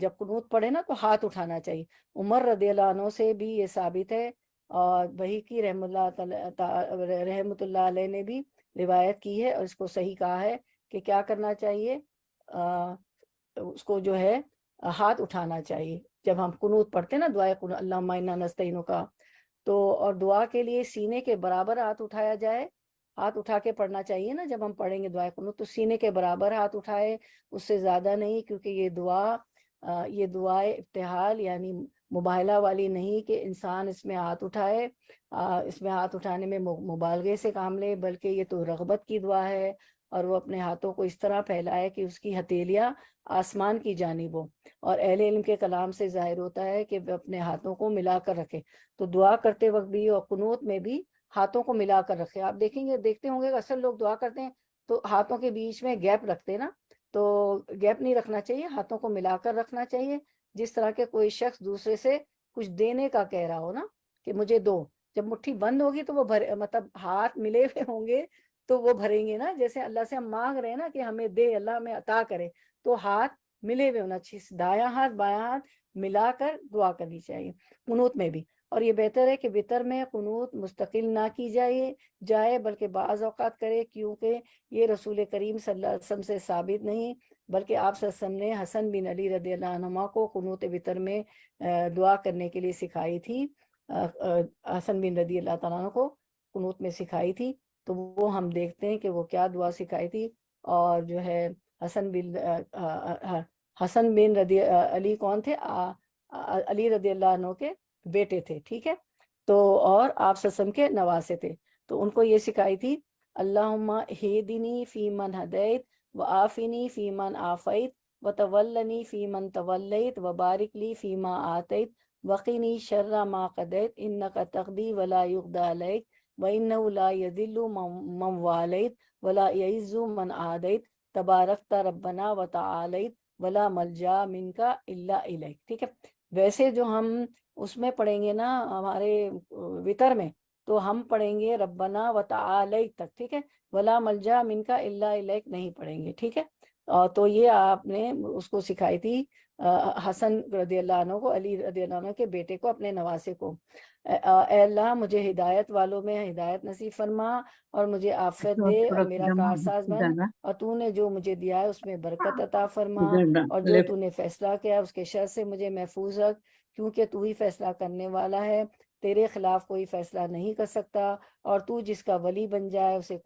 جب قنوت پڑھے نا تو ہاتھ اٹھانا چاہیے. عمر رضی اللہ عنہ سے بھی یہ ثابت ہے، اور وہی کی رحمۃ اللہ علیہ نے بھی روایت کی ہے اور اس کو صحیح کہا ہے کہ کیا کرنا چاہیے، اس کو جو ہے ہاتھ اٹھانا چاہیے جب ہم قنوت پڑھتے ہیں نا، دعائے قنوت اللہم انا نستعینک کا. تو اور دعا کے لیے سینے کے برابر ہاتھ اٹھایا جائے، ہاتھ اٹھا کے پڑھنا چاہیے نا. جب ہم پڑھیں گے دعائے قنوت تو سینے کے برابر ہاتھ اٹھائے، اس سے زیادہ نہیں، کیونکہ یہ دعائے ابتحال یعنی مبالغہ والی نہیں کہ انسان اس میں ہاتھ اٹھائے، اس میں ہاتھ اٹھانے میں مبالغے سے کام لے، بلکہ یہ تو رغبت کی دعا ہے. اور وہ اپنے ہاتھوں کو اس طرح پھیلائے کہ اس کی ہتھیلیاں آسمان کی جانب ہو. اور اہل علم کے کلام سے ظاہر ہوتا ہے کہ وہ اپنے ہاتھوں کو ملا کر رکھے. تو دعا کرتے وقت بھی اور قنوت میں بھی ہاتھوں کو ملا کر رکھے. آپ دیکھتے ہوں گے اکثر لوگ دعا کرتے ہیں تو ہاتھوں کے بیچ میں گیپ رکھتے ہیں نا، تو گیپ نہیں رکھنا چاہیے، ہاتھوں کو ملا کر رکھنا چاہیے. جس طرح کے کوئی شخص دوسرے سے کچھ دینے کا کہہ رہا ہو نا کہ مجھے دو، جب مٹھی بند ہوگی تو وہ مطلب ہاتھ ملے ہوئے ہوں گے تو وہ بھریں گے نا. جیسے اللہ سے ہم مانگ رہے ہیں نا کہ ہمیں دے، اللہ ہمیں عطا کرے، تو ہاتھ ملے ہوئے ہونا چاہیے، دایاں ہاتھ بایاں ہاتھ ملا کر دعا کرنی چاہیے قنوت میں بھی. اور یہ بہتر ہے کہ وتر میں قنوت مستقل نہ کی جائے بلکہ بعض اوقات کرے، کیونکہ یہ رسول کریم صلی اللہ علیہ وسلم سے ثابت نہیں، بلکہ آپ صلی اللہ علیہ وسلم نے حسن بن علی رضی اللہ عنہما کو قنوت وتر میں دعا کرنے کے لیے سکھائی تھی. حسن بن رضی اللہ تعالیٰ عنہ کو قنوت میں سکھائی تھی. تو وہ ہم دیکھتے ہیں کہ وہ کیا دعا سکھائی تھی. اور جو ہے حسن بن رضی علی کون تھے؟ علی رضی اللہ عنہ کے بیٹے تھے، ٹھیک ہے. تو اور آپ صلی اللہ علیہ وسلم کے نواسے تھے. تو ان کو یہ سکھائی تھی اللہم اہدنی فی من ہدیت وعافنی فی من عافیت وتولنی فی من تولیت وبارک لی فی ما آتیت وقینی شر ما قضیت انک تقضی ولا یقضی علیک وانہ لا یذل من والیت ولا یعز من عادیت تبارکت ربنا وتعالیت ولا ملجا منک الا الیک. ٹھیک ہے. ویسے جو ہم اس میں پڑھیں گے نا ہمارے وتر میں، تو ہم پڑھیں گے ربنا وتعالیت تک، ٹھیک ہے، ولا ملجا منک الا الیک نہیں پڑھیں گے، ٹھیک ہے. تو یہ آپ نے اس کو سکھائی تھی حسن رضی اللہ عنہ کو، علی رضی اللہ عنہ کے بیٹے کو، اپنے نواسے کو. اے اللہ مجھے ہدایت والوں میں ہدایت نصیب فرما اور مجھے عافیت دے اور میرا کارساز بن، اور تو نے جو مجھے دیا ہے اس میں برکت عطا فرما، اور جو تو نے فیصلہ کیا اس کے شر سے مجھے محفوظ رکھ، کیونکہ تو ہی فیصلہ کرنے والا ہے، تیرے خلاف کوئی فیصلہ نہیں کر سکتا، اور تو جس کا ولی بن جائے اسے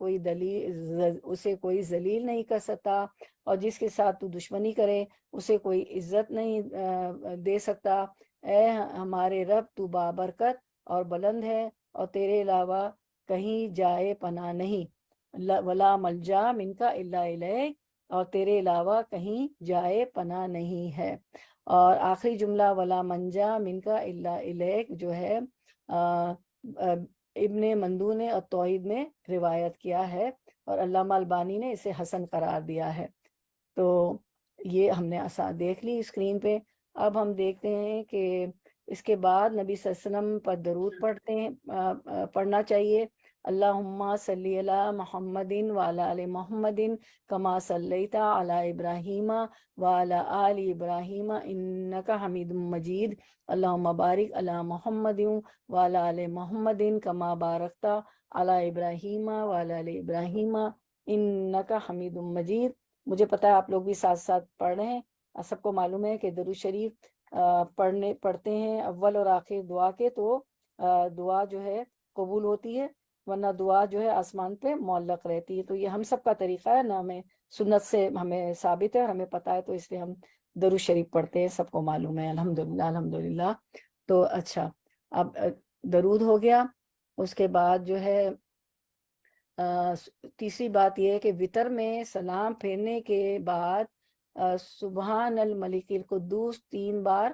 کوئی ذلیل نہیں کر سکتا، اور جس کے ساتھ تو دشمنی کرے اسے کوئی عزت نہیں دے سکتا. اے ہمارے رب تو بابرکت اور بلند ہے، اور تیرے علاوہ کہیں جائے پناہ نہیں، ولا ملجا منک الا الیک، اور تیرے علاوہ کہیں جائے پناہ نہیں ہے. اور آخری جملہ ولا منجا منک الا الیک جو ہے ابن مندو نے اور توحید میں روایت کیا ہے، اور علامہ البانی نے اسے حسن قرار دیا ہے. تو یہ ہم نے دیکھ لی اسکرین پہ. اب ہم دیکھتے ہیں کہ اس کے بعد نبی صلی اللہ علیہ وسلم پر درود پڑھتے ہیں، پڑھنا چاہیے. اللہم صلی علی محمد وعلی آل محمد کما صلیت علی ابراہیم وعلی آل ابراہیم انک حمید مجید اللہم بارک علی محمد وعلی آل محمد کما بارکت علی ابراہیم وعلی آل ابراہیم انک حمید مجید. مجھے پتا ہے آپ لوگ بھی ساتھ ساتھ پڑھ رہے ہیں، سب کو معلوم ہے کہ درود شریف پڑھتے ہیں اول اور آخر دعا کے تو دعا جو ہے قبول ہوتی ہے، ورنہ دعا جو ہے آسمان پہ معلق رہتی ہے. تو یہ ہم سب کا طریقہ ہے نا، ہمیں سنت سے ہمیں ثابت ہے اور ہمیں پتا ہے، تو اس لیے ہم درود شریف پڑھتے ہیں، سب کو معلوم ہے، الحمدللہ الحمدللہ. تو اچھا، اب درود ہو گیا. اس کے بعد جو ہے تیسری بات یہ ہے کہ وطر میں سلام پھیرنے کے بعد سبحان الملک القدوس 3 بار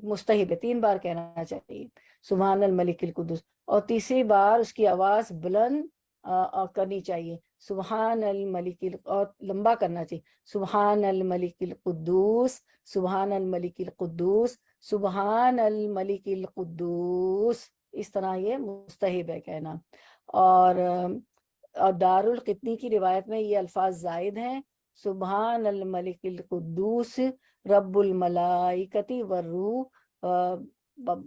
مستحب ہے، 3 بار کہنا چاہیے سبحان الملک القدوس، اور تیسری بار اس کی آواز بلند کرنی چاہیے سبحان الملک اور لمبا کرنا چاہیے سبحان الملک القدوس سبحان الملک القدوس سبحان الملک القدوس، اس طرح یہ مستحب ہے کہنا. اور دار القطنی کی روایت میں یہ الفاظ زائد ہیں سبحان الملک القدوس رب الملائکتی والروح،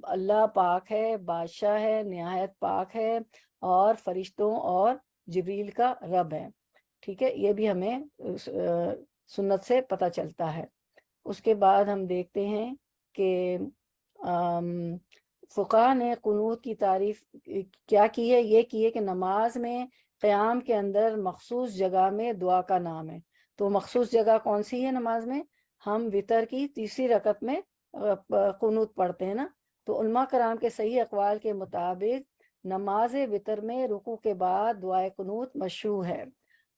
اللہ پاک ہے، بادشاہ ہے، نہایت پاک ہے، اور فرشتوں اور جبریل کا رب ہے. ٹھیک ہے، یہ بھی ہمیں سنت سے پتہ چلتا ہے. اس کے بعد ہم دیکھتے ہیں کہ فقہ نے قنوت کی تعریف کیا کی ہے. یہ کی ہے کہ نماز میں قیام کے اندر مخصوص جگہ میں دعا کا نام ہے. تو مخصوص جگہ کون سی ہے نماز میں؟ ہم وتر کی تیسری رکعت میں قنوت پڑھتے ہیں نا. تو علماء کرام کے صحیح اقوال کے مطابق نماز وتر میں رکوع کے بعد دعائے قنوت مشروع ہے.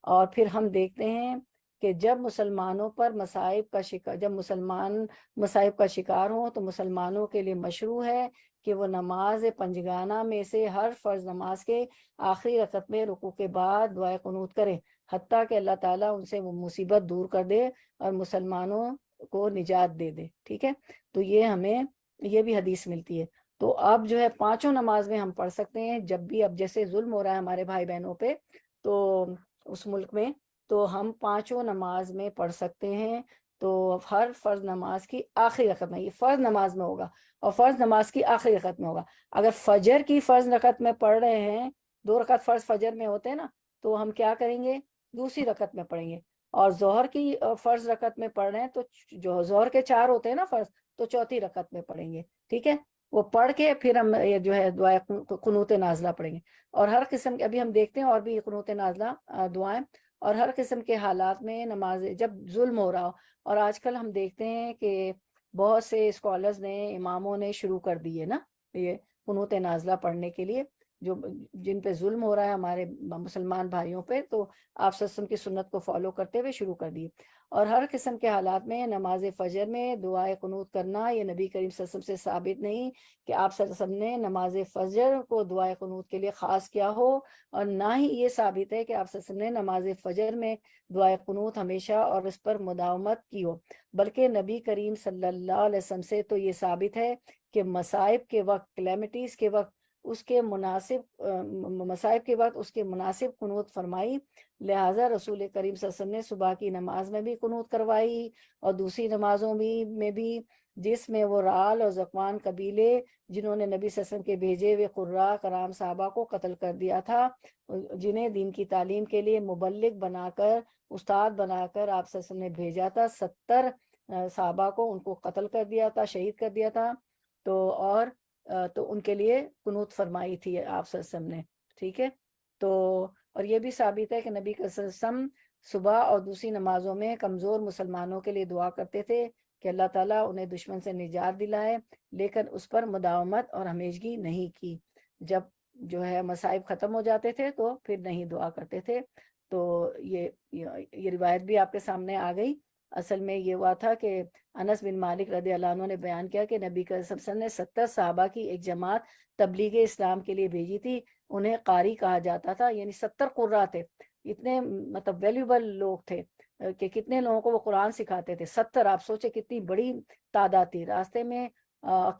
اور پھر ہم دیکھتے ہیں کہ جب مسلمانوں پر مسلمان مصائب کا شکار ہوں تو مسلمانوں کے لیے مشروع ہے کہ وہ نماز پنجگانہ میں سے ہر فرض نماز کے آخری رکعت میں رکوع کے بعد دعائے قنوت کریں، حتیٰ کہ اللہ تعالیٰ ان سے وہ مصیبت دور کر دے اور مسلمانوں کو نجات دے دے. ٹھیک ہے، تو یہ بھی حدیث ملتی ہے. تو اب جو ہے پانچوں نماز میں ہم پڑھ سکتے ہیں. جب بھی اب جیسے ظلم ہو رہا ہے ہمارے بھائی بہنوں پہ تو اس ملک میں، تو ہم پانچوں نماز میں پڑھ سکتے ہیں. تو ہر فرض نماز کی آخری رکعت میں، یہ فرض نماز میں ہوگا اور فرض نماز کی آخری رکعت میں ہوگا. اگر فجر کی فرض رکعت میں پڑھ رہے ہیں، 2 رکعت فرض فجر میں ہوتے ہیں نا، تو ہم کیا کریں گے؟ دوسری رکعت میں پڑھیں گے. اور ظہر کی فرض رکعت میں پڑھ رہے ہیں تو جو ظہر کے 4 ہوتے ہیں نا فرض، تو چوتھی رکعت میں پڑھیں گے. ٹھیک ہے، وہ پڑھ کے پھر ہم یہ جو ہے دعائے قنوت نازلہ پڑھیں گے. اور ہر قسم کے ابھی ہم دیکھتے ہیں اور بھی قنوت نازلہ دعائیں، اور ہر قسم کے حالات میں نماز جب ظلم ہو رہا ہو. اور آج کل ہم دیکھتے ہیں کہ بہت سے اسکالرز نے، اماموں نے شروع کر دی ہے نا یہ قنوت نازلہ پڑھنے کے لیے، جن پہ ظلم ہو رہا ہے ہمارے مسلمان بھائیوں پہ، تو آپ صلی اللہ علیہ وسلم کی سنت کو فالو کرتے ہوئے شروع کر دی. اور ہر قسم کے حالات میں نماز فجر میں دعائے قنوت کرنا یہ نبی کریم صلی اللہ علیہ وسلم سے ثابت نہیں کہ آپ صلی اللہ علیہ وسلم نے نماز فجر کو دعائے قنوت کے لیے خاص کیا ہو. اور نہ ہی یہ ثابت ہے کہ آپ صلی اللہ علیہ وسلم نے نماز فجر میں دعائے قنوت ہمیشہ اور اس پر مداومت کی ہو. بلکہ نبی کریم صلی اللہ علیہ وسلم سے تو یہ ثابت ہے کہ مصائب کے وقت، کلیمٹیز کے وقت اس کے مناسب مصائب کے وقت اس کے مناسب قنوت فرمائی. لہٰذا رسول کریم صلی اللہ علیہ وسلم نے صبح کی نماز میں بھی قنوت کروائی اور دوسری نمازوں میں بھی، جس میں وہ رعال اور ذکوان قبیلے جنہوں نے نبی صلی اللہ علیہ وسلم کے بھیجے ہوئے قراء کرام صحابہ کو قتل کر دیا تھا، جنہیں دین کی تعلیم کے لیے مبلغ بنا کر، استاد بنا کر آپ صلی اللہ علیہ وسلم نے بھیجا تھا. 70 صحابہ کو ان کو قتل کر دیا تھا، شہید کر دیا تھا. تو ان کے لیے قنوت فرمائی تھی آپ صلی اللہ علیہ وسلم نے. ٹھیک ہے، تو اور یہ بھی ثابت ہے کہ نبی صلی اللہ علیہ وسلم صبح اور دوسری نمازوں میں کمزور مسلمانوں کے لیے دعا کرتے تھے کہ اللہ تعالیٰ انہیں دشمن سے نجات دلائے، لیکن اس پر مداومت اور ہمیشگی نہیں کی. جب جو ہے مصائب ختم ہو جاتے تھے تو پھر نہیں دعا کرتے تھے. تو یہ روایت بھی آپ کے سامنے آ گئی. اصل میں یہ ہوا تھا کہ انس بن مالک رضی اللہ عنہ نے بیان کیا کہ نبی صلی اللہ علیہ وسلم نے 70 صحابہ کی ایک جماعت تبلیغ اسلام کے لیے بھیجی تھی. انہیں قاری کہا جاتا تھا، یعنی 70 قراء تھے. اتنے مطلب ویلیوبل لوگ تھے کہ کتنے لوگوں کو وہ قرآن سکھاتے تھے. 70، آپ سوچے کتنی بڑی تعداد تھی. راستے میں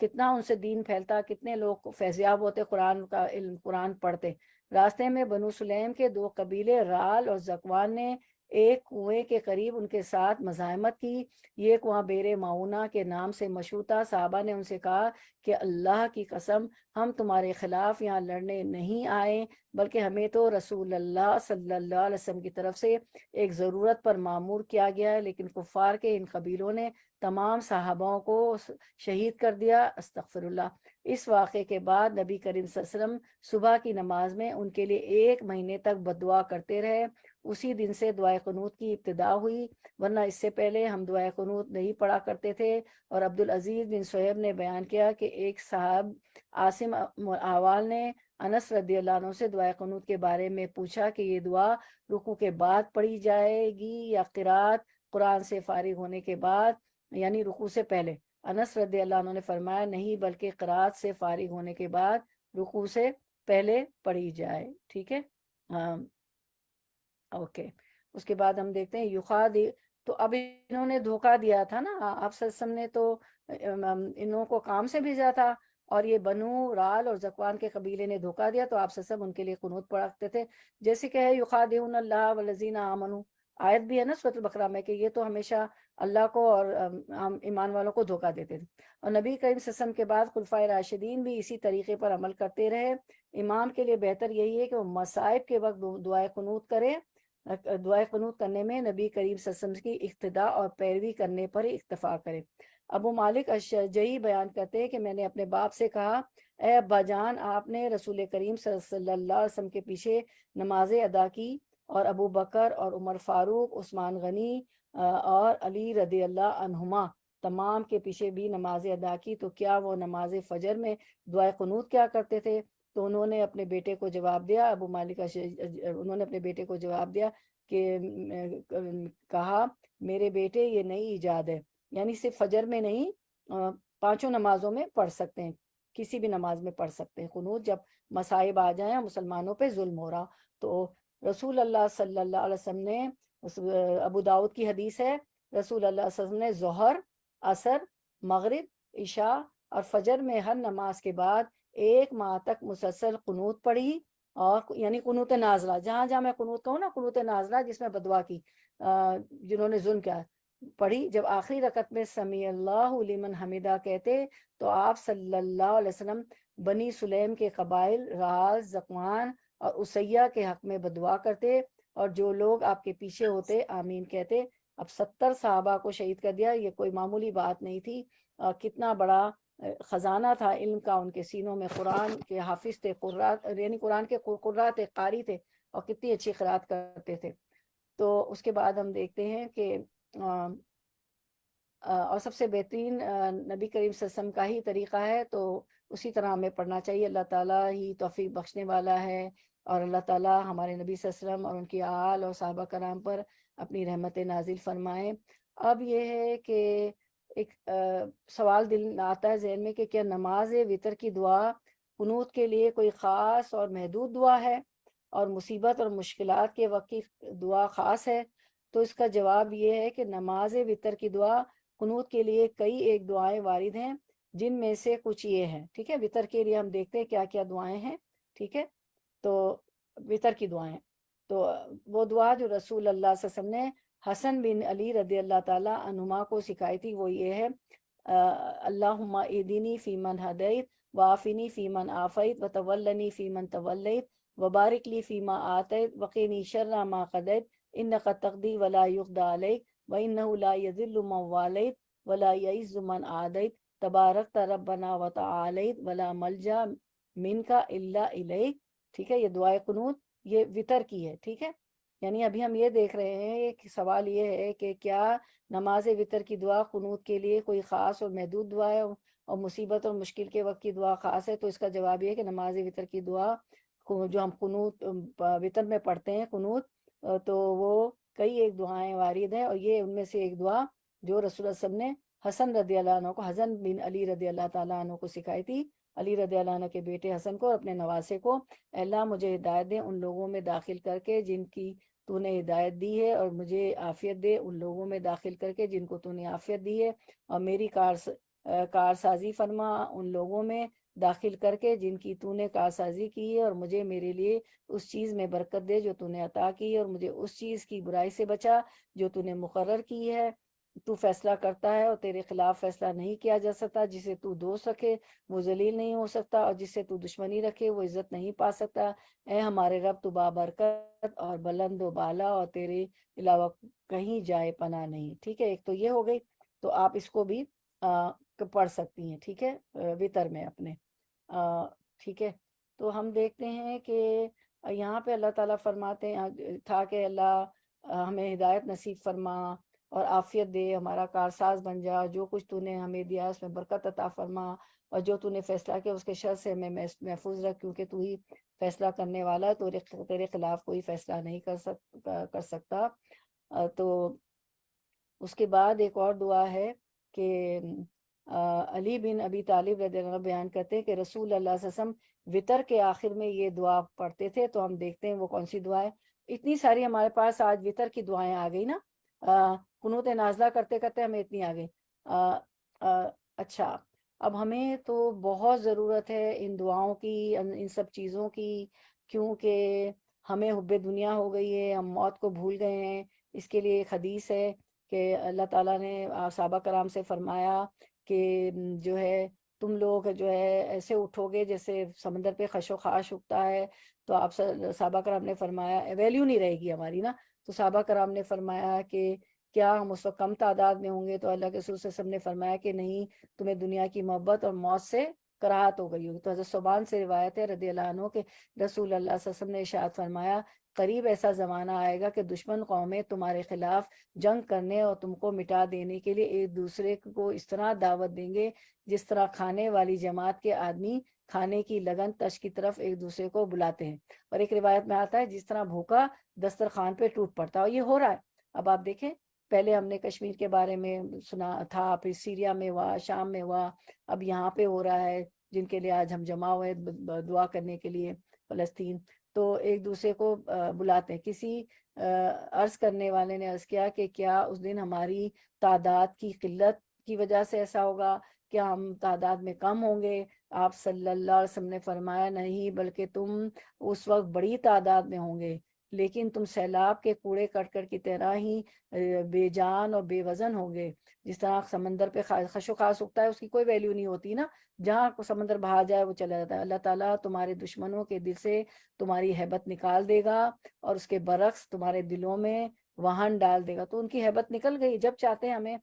کتنا ان سے دین پھیلتا، کتنے لوگ فیضیاب ہوتے، قرآن کا علم، قرآن پڑھتے. راستے میں بنو سلیم کے 2 قبیلے رعال اور ذکوان نے ایک کنویں کے قریب ان کے ساتھ مزاحمت کی. یہ کنواں بیر معونہ کے نام سے مشہور تھا. صحابہ نے ان سے کہا کہ اللہ کی قسم، ہم تمہارے خلاف یہاں لڑنے نہیں آئے، بلکہ ہمیں تو رسول اللہ صلی اللہ علیہ وسلم کی طرف سے ایک ضرورت پر معمور کیا گیا ہے. لیکن کفار کے ان قبیلوں نے تمام صحابوں کو شہید کر دیا. استغفر اللہ. اس واقعے کے بعد نبی کریم صلی اللہ علیہ وسلم صبح کی نماز میں ان کے لیے 1 مہینے تک بددعا کرتے رہے. اسی دن سے دعائے قنوت کی ابتدا ہوئی، ورنہ اس سے پہلے ہم دعائے قنوت نہیں پڑھا کرتے تھے. اور عبدالعزیز بن صہیب نے بیان کیا کہ ایک صاحب عاصم احوال نے انس رضی اللہ عنہ سے دعائے قنوت کے بارے میں پوچھا کہ یہ دعا رکوع کے بعد پڑھی جائے گی یا قرات قرآن سے فارغ ہونے کے بعد، یعنی رکوع سے پہلے؟ انس رضی اللہ عنہ نے فرمایا نہیں، بلکہ قرات سے فارغ ہونے کے بعد رکوع سے پہلے پڑھی جائے. ٹھیک ہے، ہاں اوکے. اس کے بعد ہم دیکھتے ہیں تو اب انہوں نے دھوکہ دیا تھا نا آپ صلی اللہ علیہ وسلم نے، تو انہوں کو کام سے بھیجا تھا اور یہ بنو رال اور ذکوان کے قبیلے نے دھوکہ دیا، تو آپ صلی اللہ علیہ وسلم ان کے لیے قنوت پڑھتے تھے. جیسے کہ ہے یخادعون اللہ والذین آمنوا، آیت بھی ہے نا سورۃ البقرہ میں کہ یہ تو ہمیشہ اللہ کو اور عام ایمان والوں کو دھوکہ دیتے تھے. اور نبی کریم صلی اللہ علیہ وسلم کے بعد خلفائے راشدین بھی اسی طریقے پر عمل کرتے رہے. امام کے لیے بہتر یہی ہے کہ وہ مصائب کے وقت دعائے قنوت کرے. دعائے قنوت کرنے میں نبی کریم صلی اللہ علیہ وسلم کی اقتداء اور پیروی کرنے پر ہی اکتفا کرے. ابو مالک الشجعی بیان کرتے ہیں کہ میں نے اپنے باپ سے کہا، اے ابا جان، آپ نے رسول کریم صلی اللہ علیہ وسلم کے پیچھے نمازیں ادا کی اور ابو بکر اور عمر فاروق، عثمان غنی اور علی رضی اللہ عنہما تمام کے پیچھے بھی نمازیں ادا کی، تو کیا وہ نماز فجر میں دعائے قنوت کیا کرتے تھے؟ تو انہوں نے اپنے بیٹے کو جواب دیا، ابو مالک انہوں نے اپنے بیٹے کو جواب دیا کہ کہا، میرے بیٹے یہ نئی ایجاد ہے، یعنی صرف فجر میں نہیں، پانچوں نمازوں میں پڑھ سکتے ہیں، کسی بھی نماز میں پڑھ سکتے ہیں قنوت جب مصائب آ جائیں، مسلمانوں پہ ظلم ہو رہا. تو رسول اللہ صلی اللہ علیہ وسلم نے، ابو داؤد کی حدیث ہے، رسول اللہ صلی اللہ علیہ وسلم نے ظہر، عصر، مغرب، عشاء اور فجر میں ہر نماز کے بعد 1 ماہ تک مسلسل قنوت پڑھی. اور یعنی قنوت نازلہ، جہاں جہاں میں قنوت کہوں نا، قنوت نازلہ جس میں بدعا کی، جنہوں نے ظلم کیا، پڑھی. جب آخری رکعت میں سمیع اللہ لمن حمیدہ کہتے تو آپ صلی اللہ علیہ وسلم بنی سلیم کے قبائل راز، زقوان اور اسیہ کے حق میں بدعا کرتے، اور جو لوگ آپ کے پیچھے ہوتے آمین کہتے. اب 70 صحابہ کو شہید کر دیا، یہ کوئی معمولی بات نہیں تھی. کتنا بڑا خزانہ تھا علم کا ان کے سینوں میں. قرآن کے حافظ تھے، قرات یعنی قرآن کے قرات تھے، قاری تھے، اور کتنی اچھی قرات کرتے تھے. تو اس کے بعد ہم دیکھتے ہیں کہ اور سب سے بہترین نبی کریم صلی اللہ علیہ وسلم کا ہی طریقہ ہے، تو اسی طرح ہمیں پڑھنا چاہیے. اللہ تعالیٰ ہی توفیق بخشنے والا ہے، اور اللہ تعالیٰ ہمارے نبی صلی اللہ علیہ وسلم اور ان کی آل اور صحابہ کرام پر اپنی رحمت نازل فرمائے. اب یہ ہے کہ ایک سوال دل میں آتا ہے ذہن میں کہ کیا نماز وتر کی دعا قنوت کے لیے کوئی خاص اور محدود دعا ہے، اور مصیبت اور مشکلات کے وقت کی دعا خاص ہے؟ تو اس کا جواب یہ ہے کہ نماز وتر کی دعا قنوت کے لیے کئی ایک دعائیں وارد ہیں، جن میں سے کچھ یہ ہیں. ٹھیک ہے، وتر کے لیے ہم دیکھتے ہیں کیا کیا دعائیں ہیں. ٹھیک ہے، تو وتر کی دعائیں، تو وہ دعا جو رسول اللہ صلی اللہ علیہ وسلم نے حسن بن علی رضی اللہ تعالیٰ عنہما کو سکھائی تھی، وہ یہ ہے، اللہم اہدنی فی من ہدیت وعافنی فی من عافیت وتولنی فی من تولیت وبارک لی فی ما آتیت وقینی شر ما قضیت انک تقضی ولا یقضی علیک وانہ لا یذل من والیت ولا یعز من عادیت تبارکت ربنا وتعالیت ولا ملجا منک الا الیک. ٹھیک ہے، یہ دعائے قنوت یہ وتر کی ہے. ٹھیک ہے، یعنی ابھی ہم یہ دیکھ رہے ہیں کہ سوال یہ ہے کہ کیا نماز وتر کی دعا قنوت کے لیے کوئی خاص اور محدود دعا ہے، اور مصیبت اور مشکل کے وقت کی دعا خاص ہے؟ تو اس کا جواب یہ ہے کہ نماز وتر کی دعا جو ہم قنوت وتر میں پڑھتے ہیں قنوت، تو وہ کئی ایک دعائیں وارد ہیں، اور یہ ان میں سے ایک دعا جو رسول اللہ صلی اللہ علیہ وسلم نے حسن رضی اللہ عنہ کو، حسن بن علی رضی اللہ تعالیٰ عنہ کو سکھائی تھی، علی رضی اللہ عنہ کے بیٹے حسن کو اور اپنے نواسے کو. اللہ مجھے ہدایت دے ان لوگوں میں داخل کر کے جن کی تو نے ہدایت دی ہے، اور مجھے عافیت دے ان لوگوں میں داخل کر کے جن کو تو نے عافیت دی ہے، اور میری کارسازی فرما ان لوگوں میں داخل کر کے جن کی تو نے کارسازی کی ہے، اور مجھے میرے لیے اس چیز میں برکت دے جو تو نے عطا کی ہے، اور مجھے اس چیز کی برائی سے بچا جو تو نے مقرر کی ہے. تو فیصلہ کرتا ہے اور تیرے خلاف فیصلہ نہیں کیا جا سکتا. جسے تو دوست رکھے وہ ذلیل نہیں ہو سکتا، اور جس سے تو دشمنی رکھے وہ عزت نہیں پا سکتا. اے ہمارے رب، تو بابرکت اور بلند و بالا، اور تیرے علاوہ کہیں جائے پناہ نہیں. ٹھیک ہے، ایک تو یہ ہو گئی، تو آپ اس کو بھی پڑھ سکتی ہیں. ٹھیک ہے، وتر میں اپنے. ٹھیک ہے، تو ہم دیکھتے ہیں کہ یہاں پہ اللہ تعالیٰ فرماتے ہیں تھا کہ اللہ ہمیں ہدایت نصیب فرما اور عافیت دے، ہمارا کارساز بن جا، جو کچھ تو نے ہمیں دیا اس میں برکت عطا فرما، اور جو تو نے فیصلہ کیا اس کے شر سے ہمیں محفوظ رکھ، کیونکہ تو ہی فیصلہ کرنے والا ہے، تو تیرے خلاف کوئی فیصلہ نہیں کر سکتا. تو اس کے بعد ایک اور دعا ہے کہ علی بن ابی طالب رضی اللہ عنہ بیان کرتے ہیں کہ رسول اللہ صلی اللہ علیہ وسلم وتر کے آخر میں یہ دعا پڑھتے تھے. تو ہم دیکھتے ہیں وہ کون سی دعا ہے. اتنی ساری ہمارے پاس آج وتر کی دعائیں آ گئی نا، قنوت نازلہ کرتے کرتے ہمیں اتنی آ گئی. اچھا، اب ہمیں تو بہت ضرورت ہے ان دعاؤں کی، ان سب چیزوں کی، کیونکہ ہمیں حب دنیا ہو گئی ہے، ہم موت کو بھول گئے ہیں. اس کے لیے ایک حدیث ہے کہ اللہ تعالیٰ نے صحابہ کرام سے فرمایا کہ جو ہے تم لوگ جو ہے ایسے اٹھو گے جیسے سمندر پہ خش و خاش اٹھتا ہے. تو آپ صحابہ کرام نے فرمایا ویلیو نہیں رہے گی ہماری نا. تو صحابہ کرام نے فرمایا کہ کیا ہم اس وقت کم تعداد میں ہوں گے؟ تو اللہ کے رسول صلی اللہ علیہ وسلم نے فرمایا کہ نہیں، تمہیں دنیا کی محبت اور موت سے کراہت ہو گئی ہوگی. تو حضرت صوبان سے روایت ہے رضی اللہ عنہ کہ رسول اللہ صلی اللہ علیہ وسلم نے ارشاد فرمایا قریب ایسا زمانہ آئے گا کہ دشمن قومیں تمہارے خلاف جنگ کرنے اور تم کو مٹا دینے کے لیے ایک دوسرے کو اس طرح دعوت دیں گے جس طرح کھانے والی جماعت کے آدمی کھانے کی لگن تش کی طرف ایک دوسرے کو بلاتے ہیں. اور ایک روایت میں آتا ہے جس طرح بھوکا دسترخوان پہ ٹوٹ پڑتا ہے. اور یہ ہو رہا ہے. اب آپ دیکھیں، پہلے ہم نے کشمیر کے بارے میں سنا تھا، پھر سیریا میں ہوا، شام میں ہوا، اب یہاں پہ ہو رہا ہے جن کے لیے آج ہم جمع ہوئے دعا کرنے کے لیے، فلسطین. تو ایک دوسرے کو بلاتے ہیں. کسی عرض کرنے والے نے عرض کیا کہ کیا اس دن ہماری تعداد کی قلت کی وجہ سے ایسا ہوگا، کیا ہم تعداد میں کم ہوں گے؟ آپ صلی اللہ علیہ وسلم نے فرمایا نہیں، بلکہ تم اس وقت بڑی تعداد میں ہوں گے، لیکن تم سیلاب کے کوڑے کٹکر کی طرح ہی بے جان اور بے وزن ہوں گے. جس طرح سمندر پہ خش و خاص اگتا ہے، اس کی کوئی ویلیو نہیں ہوتی نا، جہاں سمندر بہا جائے وہ چلا جاتا ہے. اللہ تعالیٰ تمہارے دشمنوں کے دل سے تمہاری ہیبت نکال دے گا اور اس کے برعکس تمہارے دلوں میں وہن ڈال دے گا. تو ان کی ہیبت نکل گئی. جب چاہتے ہیں ہمیں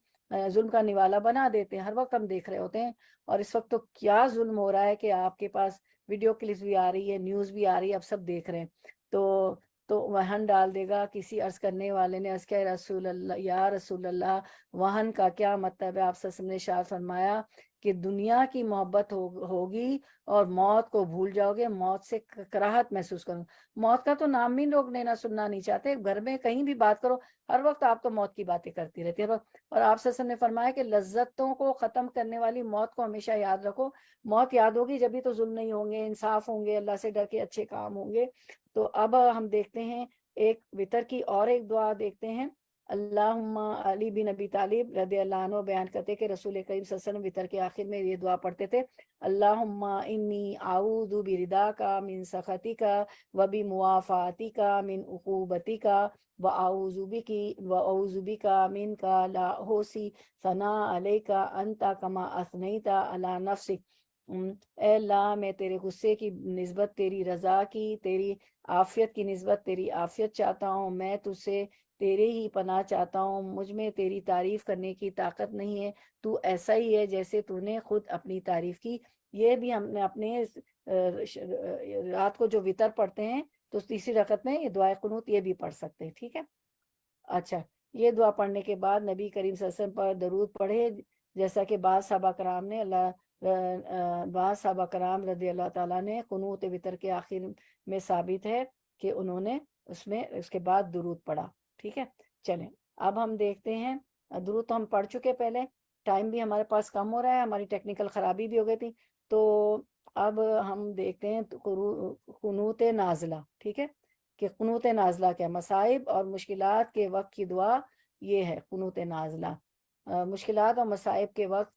ظلم کا نوالا بنا دیتے ہیں. ہر وقت ہم دیکھ رہے ہوتے ہیں. اور اس وقت تو کیا ظلم ہو رہا ہے کہ آپ کے پاس ویڈیو کلپس بھی آ رہی ہے، نیوز بھی آ رہی ہے، اب سب دیکھ رہے ہیں. تو وہن ڈال دے گا. کسی عرض کرنے والے نے عرض کیا رسول اللہ، یا رسول اللہ وہن کا کیا مطلب ہے؟ آپ صلی اللہ علیہ وسلم نے ارشاد فرمایا کہ دنیا کی محبت ہوگی اور موت کو بھول جاؤ گے، موت سے کراہت محسوس کرو. موت کا تو نام بھی لوگ لینا سننا نہیں چاہتے. گھر میں کہیں بھی بات کرو، ہر وقت آپ تو موت کی باتیں کرتی رہتی ہے. اور آپ صلی اللہ علیہ وسلم نے فرمایا کہ لذتوں کو ختم کرنے والی موت کو ہمیشہ یاد رکھو. موت یاد ہوگی جبھی تو ظلم نہیں ہوں گے، انصاف ہوں گے، اللہ سے ڈر کے اچھے کام ہوں گے. تو اب ہم دیکھتے ہیں ایک وطر کی اور ایک دعا دیکھتے ہیں. اللہم علی بن ابی طالب رضی اللہ عنہ بیان کرتے کہ رسول کریم صلی اللہ علیہ وسلم وطر کے آخر میں یہ دعا پڑھتے تھے، اللہم انی اعوذ برداک من سخطک وبمعافاتک من عقوبتک واعوذ بک منک لا احصی ثناء علیک انت کما اثنیت علی نفسک. اے اللہ، میں تیرے غصے کی نسبت تیری رضا کی، تیری عافیت کی نسبت تیری عافیت چاہتا ہوں. میں تجھ سے تیرے ہی پناہ چاہتا ہوں. مجھ میں تیری تعریف کرنے کی طاقت نہیں ہے. تو ایسا ہی ہے جیسے تو نے خود اپنی تعریف کی. یہ بھی ہم نے اپنے رات کو جو وطر پڑھتے ہیں تو تیسری رکعت میں یہ دعائے قنوت یہ بھی پڑھ سکتے ہیں. ٹھیک ہے. اچھا، یہ دعا پڑھنے کے بعد نبی کریم صلی اللہ علیہ وسلم پر درود پڑھے، جیسا کہ بعض صحابہ کرام نے بعض صحابہ کرام رضی اللہ تعالیٰ نے قنوت وطر کے آخر میں ثابت ہے کہ انہوں نے اس کے بعد درود پڑھا. ٹھیک ہے. چلیں اب ہم دیکھتے ہیں. درود تو ہم پڑھ چکے پہلے، ٹائم بھی ہمارے پاس کم ہو رہا ہے، ہماری ٹیکنیکل خرابی بھی ہو گئی تھی. تو اب ہم دیکھتے ہیں قنوت نازلہ. ٹھیک ہے، کہ قنوت نازلہ کیا؟ مصائب اور مشکلات کے وقت کی دعا یہ ہے قنوت نازلہ. مشکلات اور مصائب کے وقت